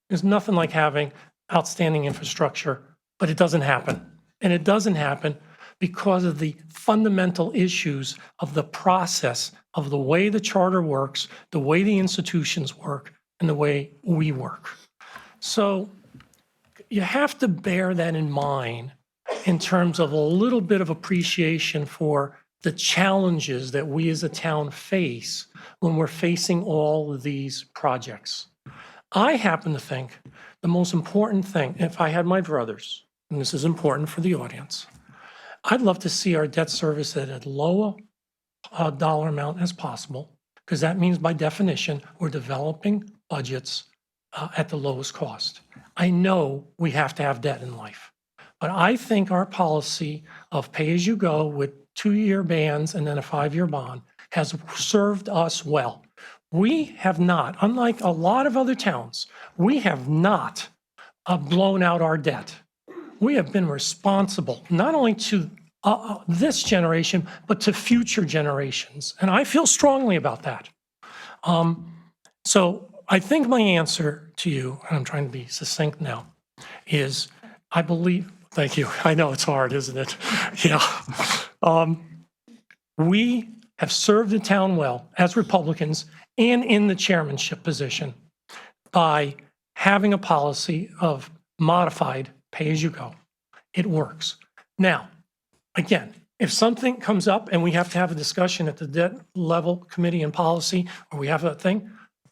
There's nothing like having outstanding infrastructure, but it doesn't happen. And it doesn't happen because of the fundamental issues of the process of the way the charter works, the way the institutions work, and the way we work. So you have to bear that in mind in terms of a little bit of appreciation for the challenges that we as a town face when we're facing all of these projects. I happen to think the most important thing, if I had my druthers, and this is important for the audience, I'd love to see our debt service at as low a dollar amount as possible, because that means by definition, we're developing budgets at the lowest cost. I know we have to have debt in life, but I think our policy of pay-as-you-go with 2-year bands and then a 5-year bond has served us well. We have not, unlike a lot of other towns, we have not blown out our debt. We have been responsible, not only to this generation, but to future generations. And I feel strongly about that. So I think my answer to you, and I'm trying to be succinct now, is I believe, thank you. I know it's hard, isn't it? Yeah. We have served the town well as Republicans and in the chairmanship position by having a policy of modified pay-as-you-go. It works. Now, again, if something comes up and we have to have a discussion at the debt level committee and policy, or we have a thing,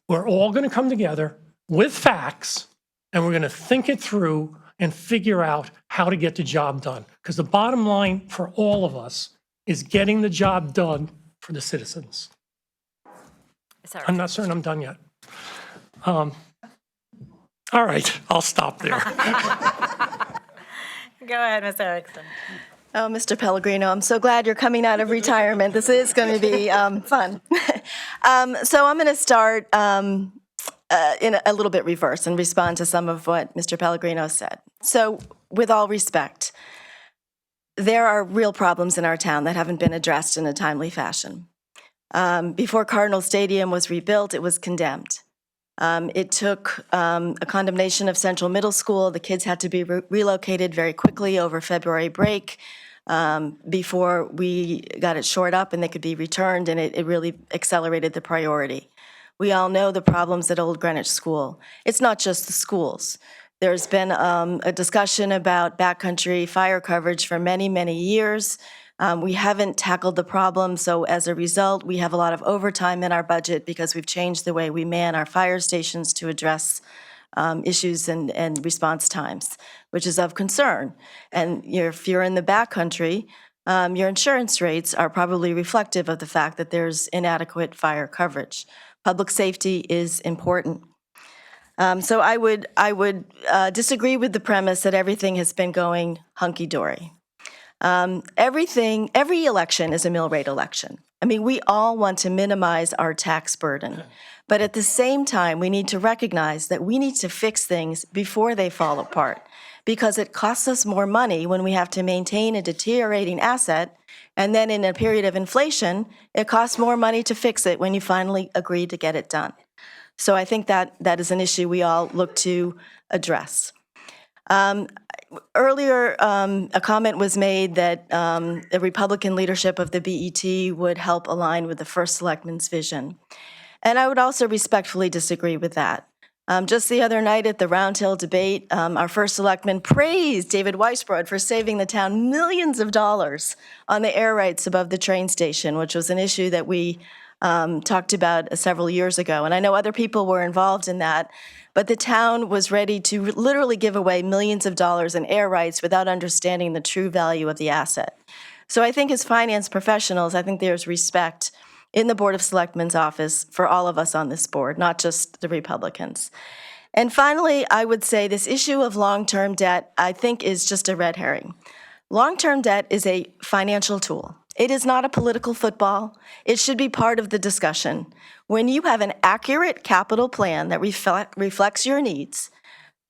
we're all going to come together with facts and we're going to think it through and figure out how to get the job done. Because the bottom line for all of us is getting the job done for the citizens. I'm not certain I'm done yet. All right, I'll stop there. Go ahead, Ms. Erickson. Oh, Mr. Pellegrino, I'm so glad you're coming out of retirement. This is going to be fun. So I'm going to start in a little bit reverse and respond to some of what Mr. Pellegrino said. So with all respect, there are real problems in our town that haven't been addressed in a timely fashion. Before Cardinal Stadium was rebuilt, it was condemned. It took a condemnation of Central Middle School. The kids had to be relocated very quickly over February break before we got it shored up and they could be returned, and it really accelerated the priority. We all know the problems at Old Greenwich School. It's not just the schools. There's been a discussion about backcountry fire coverage for many, many years. We haven't tackled the problem, so as a result, we have a lot of overtime in our budget because we've changed the way we man our fire stations to address issues and response times, which is of concern. And if you're in the backcountry, your insurance rates are probably reflective of the fact that there's inadequate fire coverage. Public safety is important. So I would disagree with the premise that everything has been going hunky-dory. Every election is a mill rate election. I mean, we all want to minimize our tax burden. But at the same time, we need to recognize that we need to fix things before they fall apart, because it costs us more money when we have to maintain a deteriorating asset, and then in a period of inflation, it costs more money to fix it when you finally agree to get it done. So I think that is an issue we all look to address. Earlier, a comment was made that the Republican leadership of the BET would help align with the First Selectman's vision. And I would also respectfully disagree with that. Just the other night at the Round Hill debate, our First Selectman praised David Weisbrod for saving the town millions of dollars on the air rights above the train station, which was an issue that we talked about several years ago. And I know other people were involved in that, but the town was ready to literally give away millions of dollars in air rights without understanding the true value of the asset. So I think as finance professionals, I think there's respect in the Board of Selectmen's office for all of us on this board, not just the Republicans. And finally, I would say this issue of long-term debt, I think, is just a red herring. Long-term debt is a financial tool. It is not a political football. It should be part of the discussion. When you have an accurate capital plan that reflects your needs,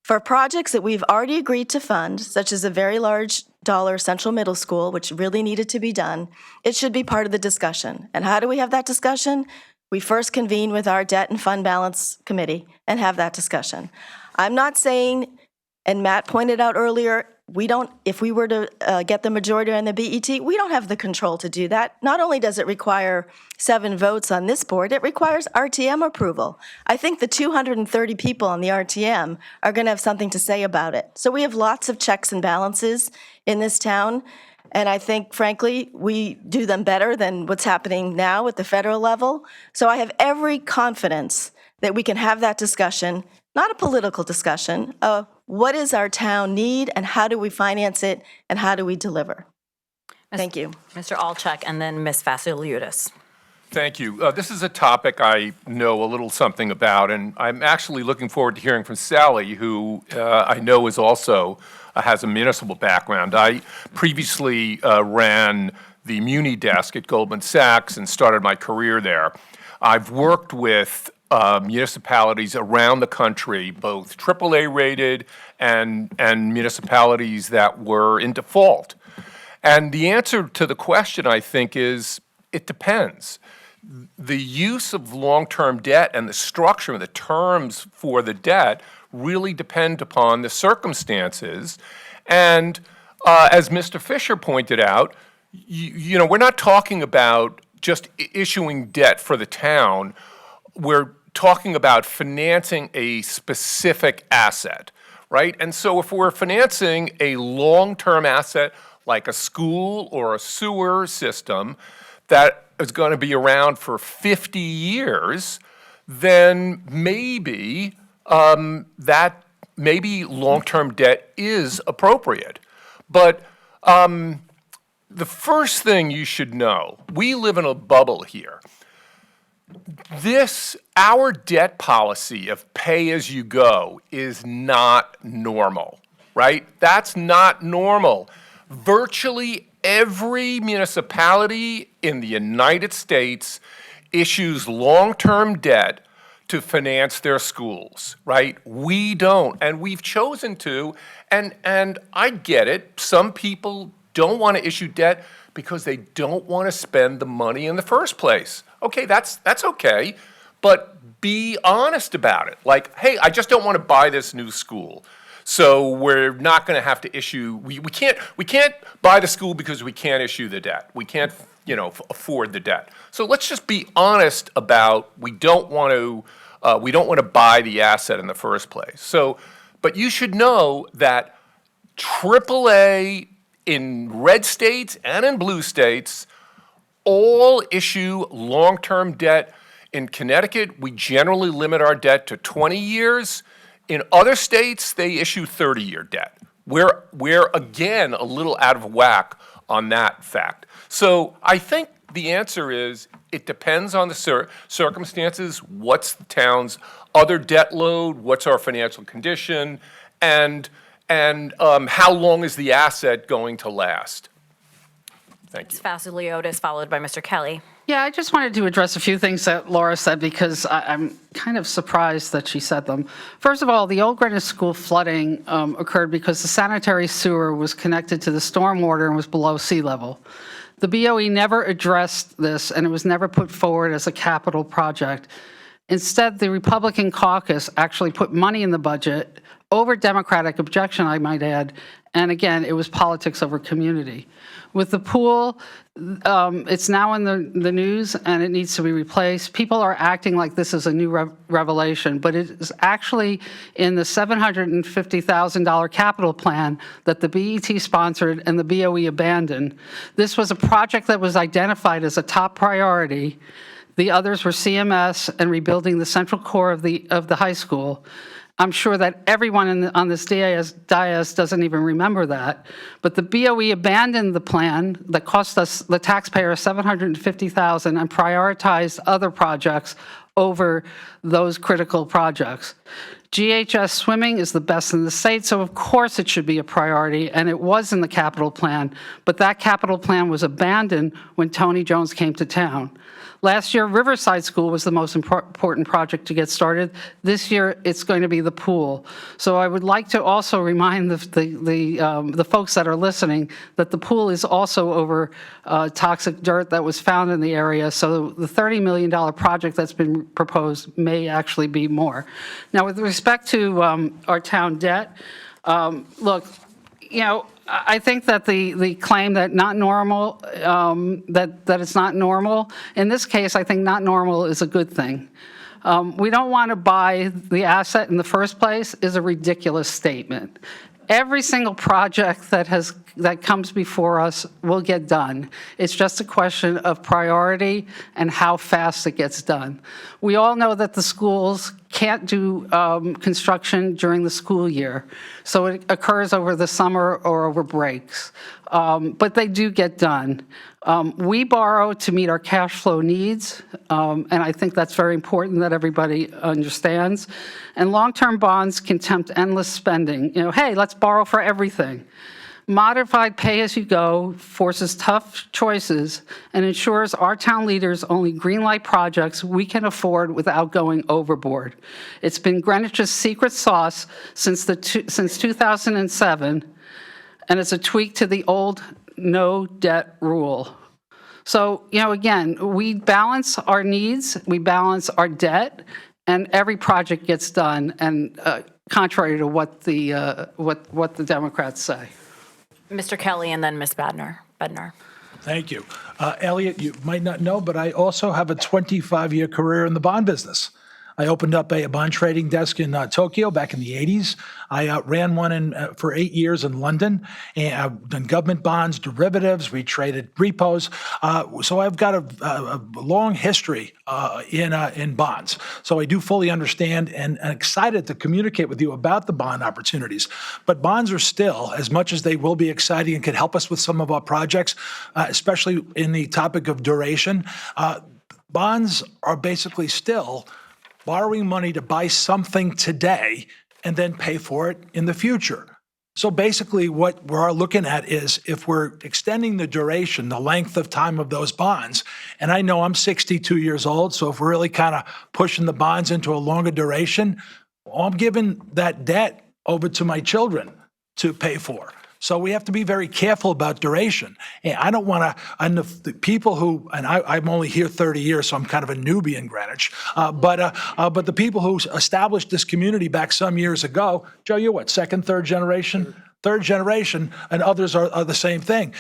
For projects that we've already agreed to fund, such as a very large dollar central middle school, which really needed to be done, it should be part of the discussion. And how do we have that discussion? We first convene with our debt and fund balance committee and have that discussion. I'm not saying, and Matt pointed out earlier, if we were to get the majority on the BET, we don't have the control to do that. Not only does it require 7 votes on this board, it requires RTM approval. I think the 230 people on the RTM are going to have something to say about it. So we have lots of checks and balances in this town, and I think, frankly, we do them better than what's happening now at the federal level. So I have every confidence that we can have that discussion, not a political discussion, what does our town need and how do we finance it and how do we deliver? Thank you. Mr. Alchek and then Ms. Vassiliadis. Thank you. This is a topic I know a little something about, and I'm actually looking forward to hearing from Sally, who I know is also has a municipal background. I previously ran the Muni desk at Goldman Sachs and started my career there. I've worked with municipalities around the country, both AAA rated and municipalities that were in default. And the answer to the question, I think, is it depends. The use of long-term debt and the structure and the terms for the debt really depend upon the circumstances. And as Mr. Fisher pointed out, you know, we're not talking about just issuing debt for the town. We're talking about financing a specific asset, right? And so if we're financing a long-term asset like a school or a sewer system that is going to be around for 50 years, then maybe maybe long-term debt is appropriate. But the first thing you should know, we live in a bubble here. Our debt policy of pay-as-you-go is not normal, right? That's not normal. Virtually every municipality in the United States issues long-term debt to finance their schools, right? We don't, and we've chosen to, and I get it. Some people don't want to issue debt because they don't want to spend the money in the first place. Okay, that's okay, but be honest about it. Like, hey, I just don't want to buy this new school. So we're not going to have to issue, we can't buy the school because we can't issue the debt. We can't, afford the debt. So let's just be honest about we don't want to buy the asset in the first place. So, but you should know that AAA in red states and in blue states all issue long-term debt. In Connecticut, we generally limit our debt to 20 years. In other states, they issue 30-year debt. We're again a little out of whack on that fact. So I think the answer is it depends on the circumstances. What's the town's other debt load? What's our financial condition? And how long is the asset going to last? Thank you. Ms. Vassiliadis, followed by Mr. Kelly. Yeah, I just wanted to address a few things that Laura said because I'm kind of surprised that she said them. First of all, the old Greenwich School flooding occurred because the sanitary sewer was connected to the stormwater and was below sea level. The BOE never addressed this, and it was never put forward as a capital project. Instead, the Republican caucus actually put money in the budget over Democratic objection, I might add, and again, it was politics over community. With the pool, it's now in the news and it needs to be replaced. People are acting like this is a new revelation, but it is actually in the $750,000 capital plan that the BET sponsored and the BOE abandoned. This was a project that was identified as a top priority. The others were CMS and rebuilding the central core of the high school. I'm sure that everyone on this dais doesn't even remember that, but the BOE abandoned the plan that cost us, the taxpayer, $750,000 and prioritized other projects over those critical projects. GHS swimming is the best in the state, so of course it should be a priority, and it was in the capital plan, but that capital plan was abandoned when Tony Jones came to town. Last year, Riverside School was the most important project to get started. This year, it's going to be the pool. So I would like to also remind the folks that are listening that the pool is also over toxic dirt that was found in the area. So the $30 million project that's been proposed may actually be more. Now, with respect to our town debt, look, you know, I think that the claim that not normal, that it's not normal, in this case, I think not normal is a good thing. We don't want to buy the asset in the first place is a ridiculous statement. Every single project that comes before us will get done. It's just a question of priority and how fast it gets done. We all know that the schools can't do construction during the school year, so it occurs over the summer or over breaks, but they do get done. We borrow to meet our cash flow needs, and I think that's very important that everybody understands. And long-term bonds can tempt endless spending. You know, hey, let's borrow for everything. Modified pay-as-you-go forces tough choices and ensures our town leaders only greenlight projects we can afford without going overboard. It's been Greenwich's secret sauce since 2007, and it's a tweak to the old no debt rule. So, you know, again, we balance our needs, we balance our debt, and every project gets done, and contrary to what the Democrats say. Mr. Kelly and then Ms. Bednar. Thank you. Elliot, you might not know, but I also have a 25-year career in the bond business. I opened up a bond trading desk in Tokyo back in the 80s. I ran one for 8 years in London, and I've done government bonds, derivatives, we traded repos. So I've got a long history in bonds. So I do fully understand and excited to communicate with you about the bond opportunities. But bonds are still, as much as they will be exciting and could help us with some of our projects, especially in the topic of duration, bonds are basically still borrowing money to buy something today and then pay for it in the future. So basically what we're looking at is if we're extending the duration, the length of time of those bonds, and I know I'm 62 years old, so if we're really kind of pushing the bonds into a longer duration, I'm giving that debt over to my children to pay for. So we have to be very careful about duration. And I don't want to, and the people who, and I'm only here 30 years, so I'm kind of a newbie in Greenwich, but the people who established this community back some years ago, Joe, you're what, second, third generation? Third generation, and others are the same thing.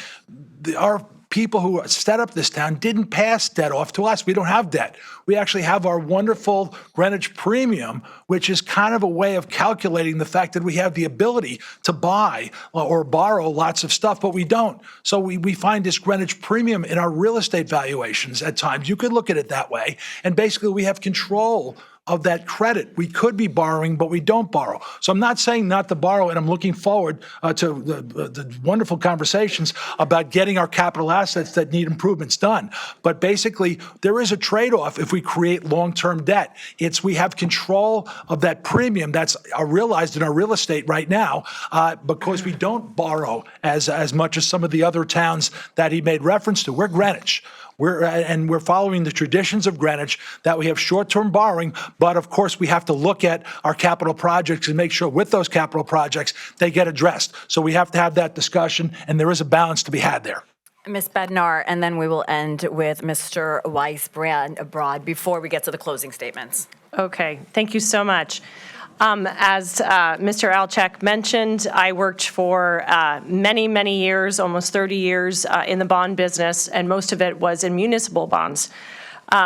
Our people who set up this town didn't pass debt off to us. We don't have debt. We actually have our wonderful Greenwich Premium, which is kind of a way of calculating the fact that we have the ability to buy or borrow lots of stuff, but we don't. So we find this Greenwich Premium in our real estate valuations at times. You could look at it that way. And basically we have control of that credit. We could be borrowing, but we don't borrow. So I'm not saying not to borrow, and I'm looking forward to the wonderful conversations about getting our capital assets that need improvements done. But basically, there is a trade-off if we create long-term debt. We have control of that premium that's realized in our real estate right now because we don't borrow as much as some of the other towns that he made reference to. We're Greenwich. We're following the traditions of Greenwich that we have short-term borrowing, but of course we have to look at our capital projects and make sure with those capital projects they get addressed. So we have to have that discussion, and there is a balance to be had there. Ms. Bednar, and then we will end with Mr. Weiss-Broad before we get to the closing statements. Okay, thank you so much. As Mr. Alczak mentioned, I worked for many, many years, almost 30 years in the bond business, and most of it was in municipal bonds.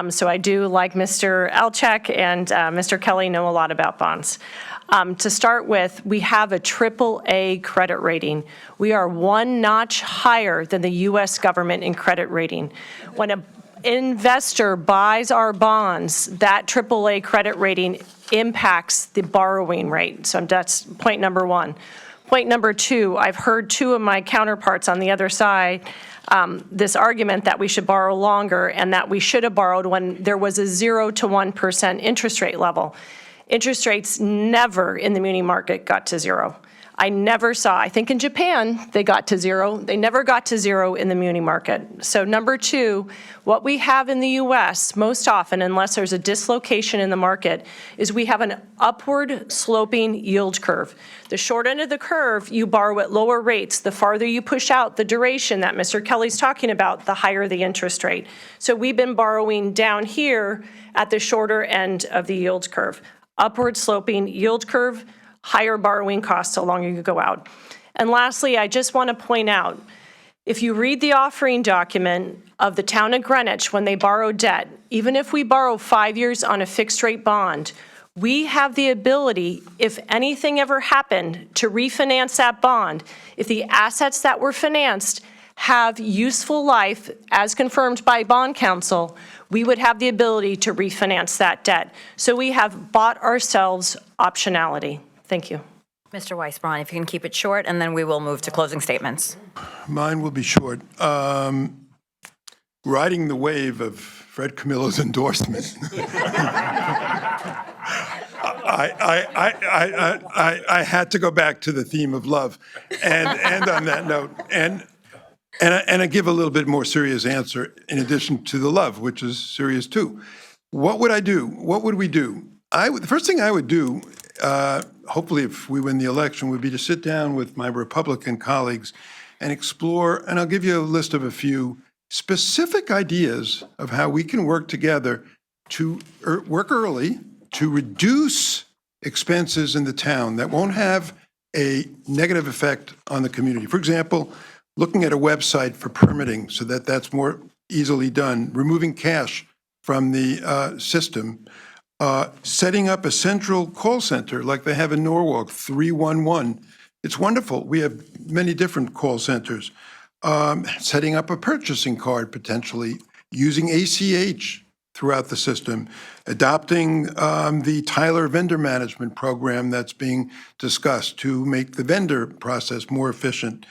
So I do, like Mr. Alczak and Mr. Kelly, know a lot about bonds. To start with, we have a AAA credit rating. We are one notch higher than the U.S. government in credit rating. When an investor buys our bonds, that AAA credit rating impacts the borrowing rate. So that's point number one. Point number two, I've heard two of my counterparts on the other side this argument that we should borrow longer and that we should have borrowed when there was a 0 to 1% interest rate level. interest rates never in the muni market got to zero. I never saw, I think in Japan, they got to zero. They never got to zero in the muni market. So number two, what we have in the US most often, unless there's a dislocation in the market, is we have an upward sloping yield curve. The short end of the curve, you borrow at lower rates. The farther you push out the duration that Mr. Kelly's talking about, the higher the interest rate. So we've been borrowing down here at the shorter end of the yield curve. Upward sloping yield curve, higher borrowing costs the longer you go out. And lastly, I just want to point out, if you read the offering document of the town of Greenwich when they borrow debt, even if we borrow 5 years on a fixed rate bond, we have the ability, if anything ever happened, to refinance that bond. If the assets that were financed have useful life as confirmed by bond counsel, we would have the ability to refinance that debt. So we have bought ourselves optionality. Thank you. Mr. Weisbrot, if you can keep it short, and then we will move to closing statements. Mine will be short. Riding the wave of Fred Camillo's endorsement. I had to go back to the theme of love, and on that note, and I give a little bit more serious answer in addition to the love, which is serious too. What would I do? What would we do? The first thing I would do, hopefully if we win the election, would be to sit down with my Republican colleagues and explore, and I'll give you a list of a few specific ideas of how we can work together to work early to reduce expenses in the town that won't have a negative effect on the community. For example, looking at a website for permitting so that that's more easily done, removing cash from the system, setting up a central call center like they have in Norwalk, 311. It's wonderful. We have many different call centers. Setting up a purchasing card potentially, using ACH throughout the system, adopting the Tyler vendor management program that's being discussed to make the vendor process more efficient.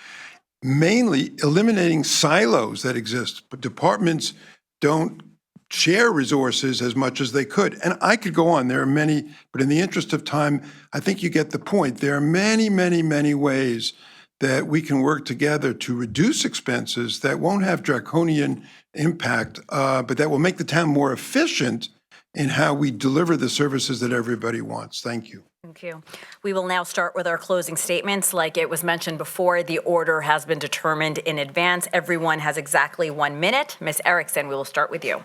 Mainly eliminating silos that exist, but departments don't share resources as much as they could. And I could go on, there are many, but in the interest of time, I think you get the point. There are many, many, many ways that we can work together to reduce expenses that won't have draconian impact, but that will make the town more efficient in how we deliver the services that everybody wants. Thank you. Thank you. We will now start with our closing statements. Like it was mentioned before, the order has been determined in advance. Everyone has exactly 1 minute. Ms. Erickson, we will start with you.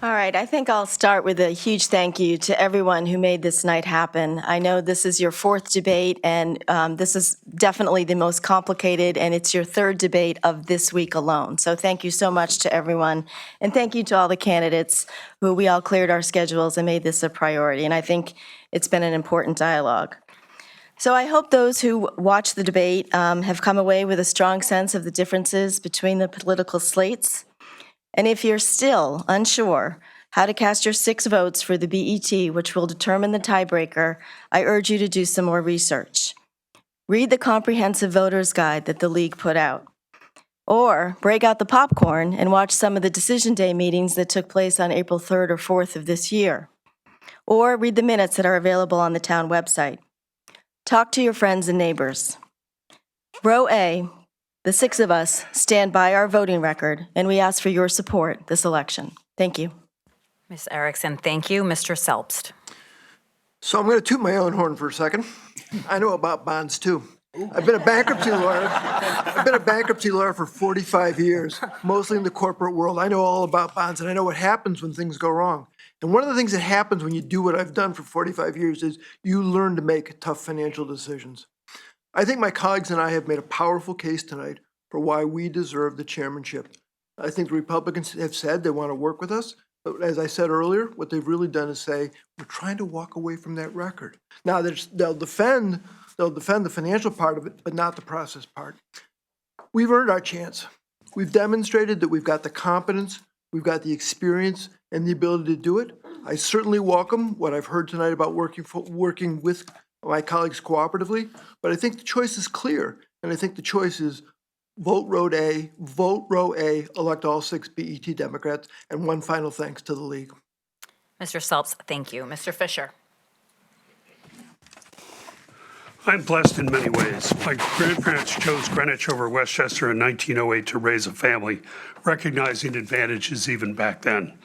All right, I think I'll start with a huge thank you to everyone who made this night happen. I know this is your fourth debate, and this is definitely the most complicated, and it's your third debate of this week alone. So thank you so much to everyone, and thank you to all the candidates who we all cleared our schedules and made this a priority, and I think it's been an important dialogue. So I hope those who watched the debate have come away with a strong sense of the differences between the political slates. And if you're still unsure how to cast your 6 votes for the BET, which will determine the tiebreaker, I urge you to do some more research. Read the comprehensive voter's guide that the League put out. Or break out the popcorn and watch some of the Decision Day meetings that took place on April 3rd or 4th of this year. Or read the minutes that are available on the town website. Talk to your friends and neighbors. Row A, the 6 of us stand by our voting record, and we ask for your support this election. Thank you. Ms. Erickson, thank you. Mr. Selbst. So I'm going to toot my own horn for a second. I know about bonds too. I've been a bankruptcy lawyer. I've been a bankruptcy lawyer for 45 years, mostly in the corporate world. I know all about bonds, and I know what happens when things go wrong. And one of the things that happens when you do what I've done for 45 years is you learn to make tough financial decisions. I think my colleagues and I have made a powerful case tonight for why we deserve the chairmanship. I think the Republicans have said they want to work with us, but as I said earlier, what they've really done is say, we're trying to walk away from that record. Now, they'll defend the financial part of it, but not the process part. We've earned our chance. We've demonstrated that we've got the competence, we've got the experience, and the ability to do it. I certainly welcome what I've heard tonight about working with my colleagues cooperatively, but I think the choice is clear, and I think the choice is vote row A, elect all 6 BET Democrats, and one final thanks to the League. Mr. Selbst, thank you. Mr. Fisher. I'm blessed in many ways. My grandparents chose Greenwich over Westchester in 1908 to raise a family, recognizing advantages even back then.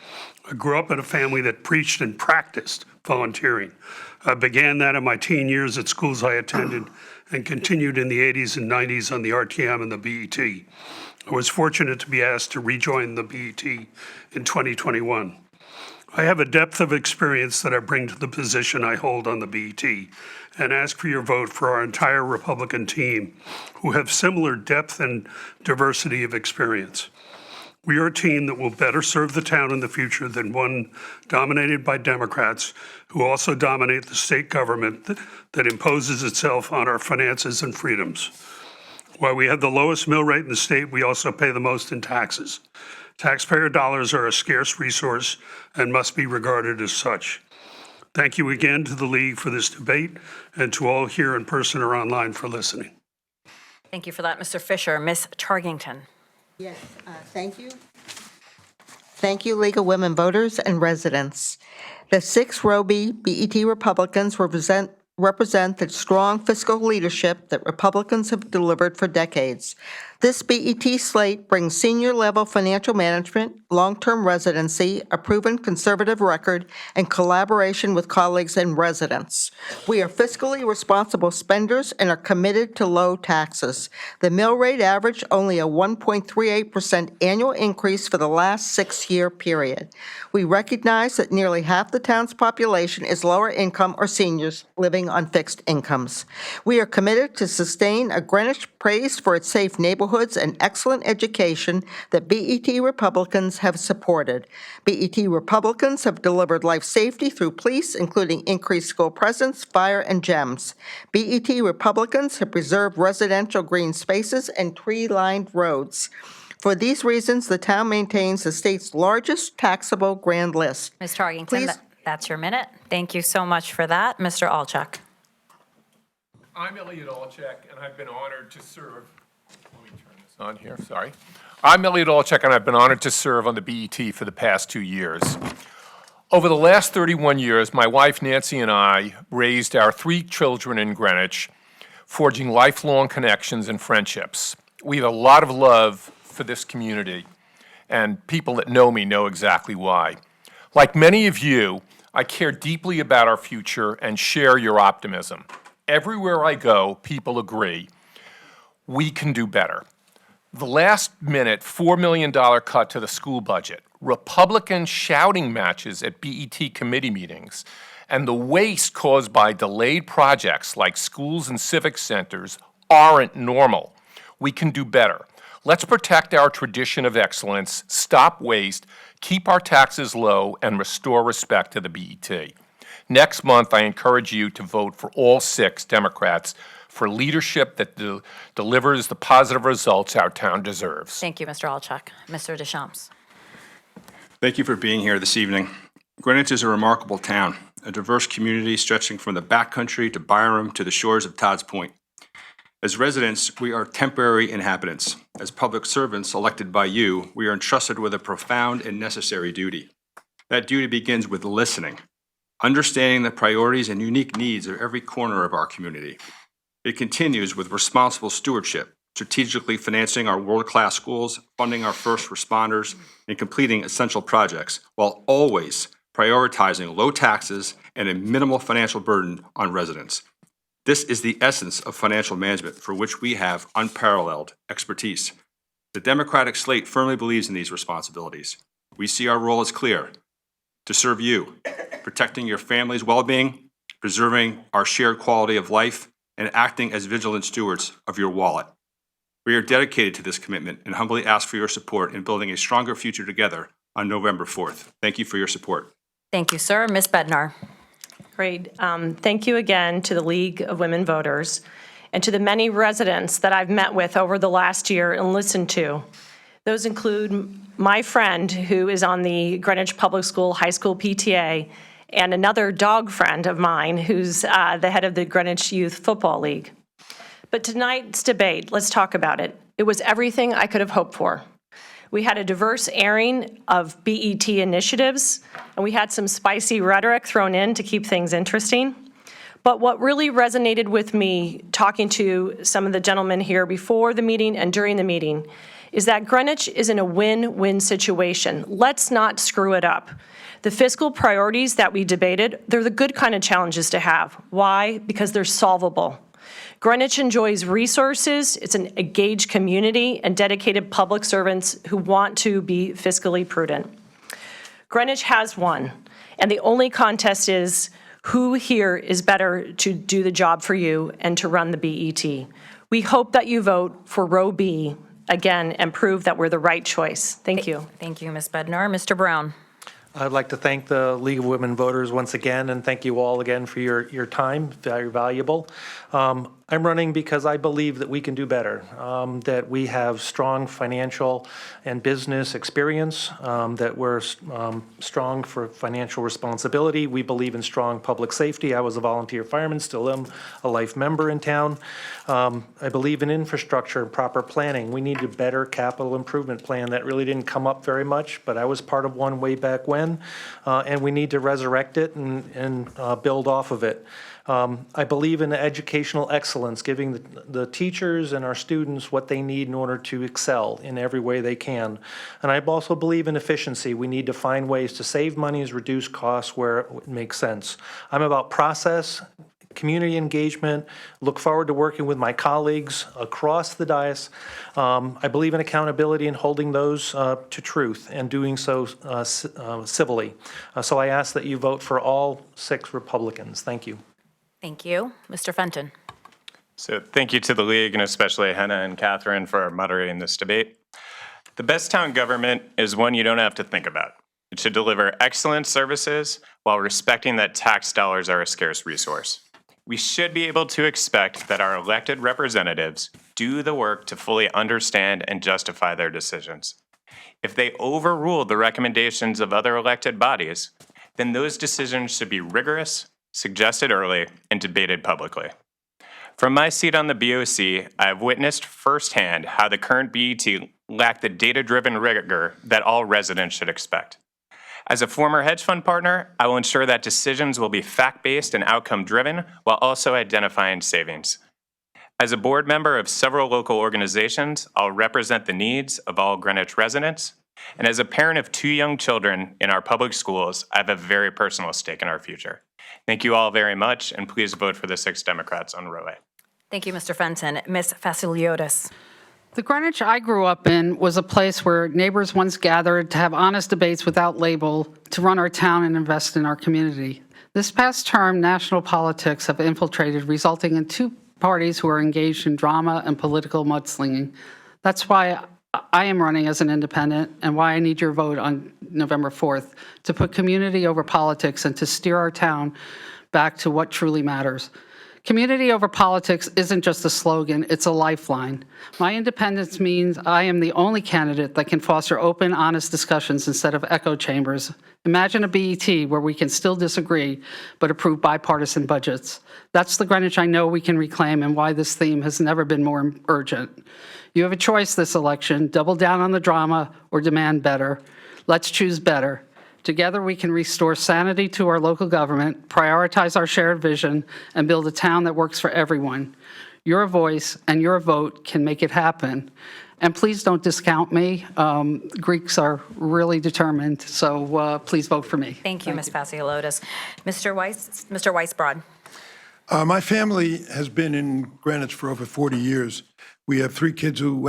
I grew up in a family that preached and practiced volunteering. I began that in my teen years at schools I attended and continued in the 80s and 90s on the RTM and the BET. I was fortunate to be asked to rejoin the BET in 2021. I have a depth of experience that I bring to the position I hold on the BET and ask for your vote for our entire Republican team who have similar depth and diversity of experience. We are a team that will better serve the town in the future than one dominated by Democrats who also dominate the state government that imposes itself on our finances and freedoms. While we have the lowest mill rate in the state, we also pay the most in taxes. Taxpayer dollars are a scarce resource and must be regarded as such. Thank you again to the League for this debate and to all here in person or online for listening. Thank you for that, Mr. Fisher. Ms. Tarkington. Yes, thank you. Thank you, League of Women Voters and residents. The 6 Roby BET Republicans represent the strong fiscal leadership that Republicans have delivered for decades. This BET slate brings senior-level financial management, long-term residency, a proven conservative record, and collaboration with colleagues and residents. We are fiscally responsible spenders and are committed to low taxes. The mill rate averaged only a 1.38% annual increase for the last 6-year period. We recognize that nearly half the town's population is lower income or seniors living on fixed incomes. We are committed to sustain a Greenwich praised for its safe neighborhoods and excellent education that BET Republicans have supported. BET Republicans have delivered life safety through police, including increased school presence, fire, and GEMS. BET Republicans have preserved residential green spaces and tree-lined roads. For these reasons, the town maintains the state's largest taxable grand list. Ms. Tarkington, Please. that's your minute. Thank you so much for that. Mr. Alchuk. I'm Elliot Olchek, and I've been honored to serve. Let me turn this on here, sorry. I'm Elliot Olchek, and I've been honored to serve on the BET for the past 2 years. Over the last 31 years, my wife Nancy and I raised our 3 children in Greenwich, forging lifelong connections and friendships. We have a lot of love for this community, and people that know me know exactly why. Like many of you, I care deeply about our future and share your optimism. Everywhere I go, people agree we can do better. The last-minute $4 million cut to the school budget, Republican shouting matches at BET committee meetings, and the waste caused by delayed projects like schools and civic centers aren't normal. We can do better. Let's protect our tradition of excellence, stop waste, keep our taxes low, and restore respect to the BET. Next month, I encourage you to vote for all 6 Democrats for leadership that delivers the positive results our town deserves. Thank you, Mr. Alchuk. Mr. Deschamps. Thank you for being here this evening. Greenwich is a remarkable town, a diverse community stretching from the backcountry to Byram to the shores of Todd's Point. As residents, we are temporary inhabitants. As public servants elected by you, we are entrusted with a profound and necessary duty. That duty begins with listening, understanding the priorities and unique needs of every corner of our community. It continues with responsible stewardship, strategically financing our world-class schools, funding our first responders, and completing essential projects, while always prioritizing low taxes and a minimal financial burden on residents. This is the essence of financial management for which we have unparalleled expertise. The Democratic slate firmly believes in these responsibilities. We see our role as clear: to serve you, protecting your family's well-being, preserving our shared quality of life, and acting as vigilant stewards of your wallet. We are dedicated to this commitment and humbly ask for your support in building a stronger future together on November 4th. Thank you for your support. Thank you, sir. Ms. Bednar. Great. Thank you again to the League of Women Voters and to the many residents that I've met with over the last year and listened to. Those include my friend who is on the Greenwich Public School High School PTA and another dog friend of mine who's the head of the Greenwich Youth Football League. But tonight's debate, let's talk about it. It was everything I could have hoped for. We had a diverse airing of BET initiatives, and we had some spicy rhetoric thrown in to keep things interesting. But what really resonated with me, talking to some of the gentlemen here before the meeting and during the meeting, is that Greenwich is in a win-win situation. Let's not screw it up. The fiscal priorities that we debated, they're the good kind of challenges to have. Why? Because they're solvable. Greenwich enjoys resources, it's an engaged community, and dedicated public servants who want to be fiscally prudent. Greenwich has won, and the only contest is who here is better to do the job for you and to run the BET. We hope that you vote for row B again and prove that we're the right choice. Thank you. Thank you, Ms. Bednar. Mr. Brown. I'd like to thank the League of Women Voters once again, and thank you all again for your time, very valuable. I'm running because I believe that we can do better, that we have strong financial and business experience, that we're strong for financial responsibility. We believe in strong public safety. I was a volunteer fireman, still am a life member in town. I believe in infrastructure and proper planning. We need a better capital improvement plan. That really didn't come up very much, but I was part of one way back when, and we need to resurrect it and build off of it. I believe in educational excellence, giving the teachers and our students what they need in order to excel in every way they can. And I also believe in efficiency. We need to find ways to save monies, reduce costs where it makes sense. I'm about process, community engagement, look forward to working with my colleagues across the dais. I believe in accountability and holding those to truth and doing so civilly. So I ask that you vote for all 6 Republicans. Thank you. Thank you. Mr. Fenton. So thank you to the League and especially Henna and Catherine for moderating this debate. The best town government is one you don't have to think about. It should deliver excellent services while respecting that tax dollars are a scarce resource. We should be able to expect that our elected representatives do the work to fully understand and justify their decisions. If they overrule the recommendations of other elected bodies, then those decisions should be rigorous, suggested early, and debated publicly. From my seat on the BOC, I have witnessed firsthand how the current BET lack the data-driven rigor that all residents should expect. As a former hedge fund partner, I will ensure that decisions will be fact-based and outcome-driven while also identifying savings. As a board member of several local organizations, I'll represent the needs of all Greenwich residents. And as a parent of 2 young children in our public schools, I have a very personal stake in our future. Thank you all very much, and please vote for the 6 Democrats on row A. Thank you, Mr. Fenton. Ms. Vasiliotis. The Greenwich I grew up in was a place where neighbors once gathered to have honest debates without label, to run our town and invest in our community. This past term, national politics have infiltrated, resulting in 2 parties who are engaged in drama and political mudslinging. That's why I am running as an independent and why I need your vote on November 4th to put community over politics and to steer our town back to what truly matters. Community over politics isn't just a slogan, it's a lifeline. My independence means I am the only candidate that can foster open, honest discussions instead of echo chambers. Imagine a BET where we can still disagree, but approve bipartisan budgets. That's the Greenwich I know we can reclaim and why this theme has never been more urgent. You have a choice this election, double down on the drama or demand better. Let's choose better. Together we can restore sanity to our local government, prioritize our shared vision, and build a town that works for everyone. Your voice and your vote can make it happen. And please don't discount me. Greeks are really determined, so please vote for me. Thank you, Ms. Vasiliotis. Mr. Weisbrod. My family has been in Greenwich for over 40 years. We have 3 kids who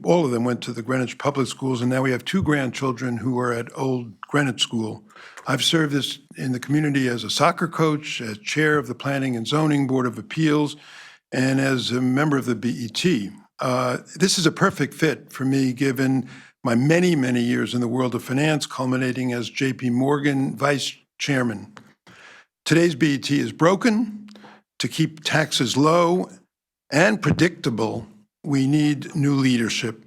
all of them went to the Greenwich public schools, and now we have 2 grandchildren who are at Old Greenwich School. I've served in the community as a soccer coach, as chair of the Planning and Zoning Board of Appeals, and as a member of the BET. This is a perfect fit for me, given my many, many years in the world of finance, culminating as J.P. Morgan vice chairman. Today's BET is broken. To keep taxes low and predictable, we need new leadership.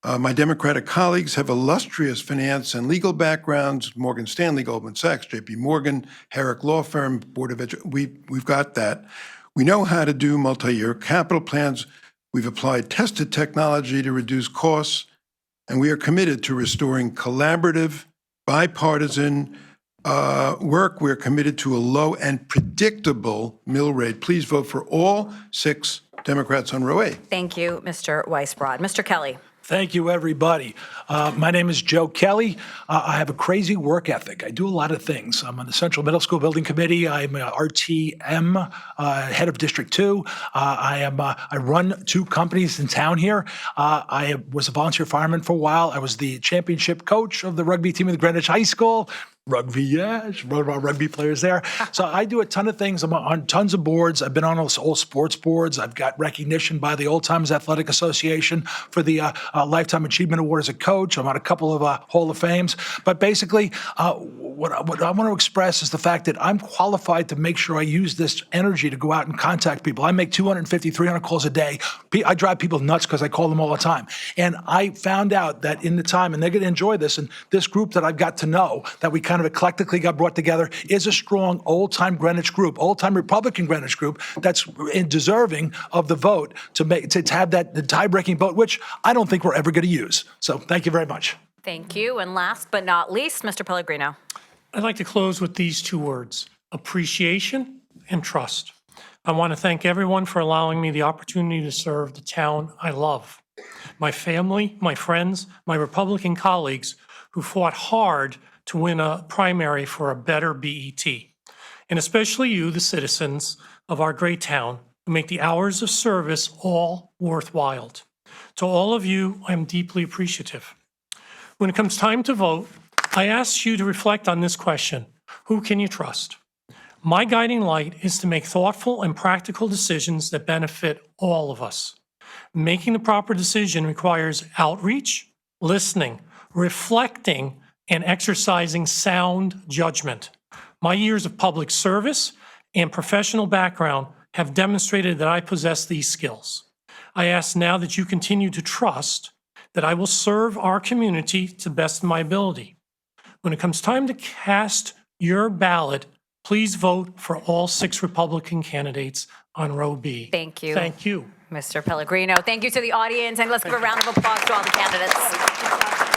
My Democratic colleagues have illustrious finance and legal backgrounds, Morgan Stanley, Goldman Sachs, J.P. Morgan, Herrick Law Firm, Board of Education. We've got that. We know how to do multi-year capital plans. We've applied tested technology to reduce costs, and we are committed to restoring collaborative, bipartisan work, we're committed to a low and predictable mill rate. Please vote for all 6 Democrats on row A. Thank you, Mr. Weisbrod. Mr. Kelly. Thank you, everybody. My name is Joe Kelly. I have a crazy work ethic. I do a lot of things. I'm on the Central Middle School Building Committee. I'm a RTM, head of District 2. I run 2 companies in town here. I was a volunteer fireman for a while. I was the championship coach of the rugby team at Greenwich High School. Rugby, yes, rugby players there. So I do a ton of things. I'm on tons of boards. I've been on all sports boards. I've got recognition by the Old Timers Athletic Association for the Lifetime Achievement Award as a coach. I'm on a couple of Hall of Fames. But basically, what I want to express is the fact that I'm qualified to make sure I use this energy to go out and contact people. I make 250, 300 calls a day. I drive people nuts because I call them all the time. And I found out that in the time, and they're going to enjoy this, and this group that I've got to know, that we kind of eclectically got brought together, is a strong old-time Greenwich group, old-time Republican Greenwich group that's deserving of the vote to have that the tie-breaking vote, which I don't think we're ever going to use. So thank you very much. Thank you. And last but not least, Mr. Pellegrino. I'd like to close with these 2 words: appreciation and trust. I want to thank everyone for allowing me the opportunity to serve the town I love. My family, my friends, my Republican colleagues who fought hard to win a primary for a better BET. And especially you, the citizens of our great town, who make the hours of service all worthwhile. To all of you, I am deeply appreciative. When it comes time to vote, I ask you to reflect on this question: who can you trust? My guiding light is to make thoughtful and practical decisions that benefit all of us. Making the proper decision requires outreach, listening, reflecting, and exercising sound judgment. My years of public service and professional background have demonstrated that I possess these skills. I ask now that you continue to trust that I will serve our community to the best of my ability. When it comes time to cast your ballot, please vote for all 6 Republican candidates on row B. Thank you. Thank you. Mr. Pellegrino. Thank you to the audience, and let's give a round of applause to all the candidates.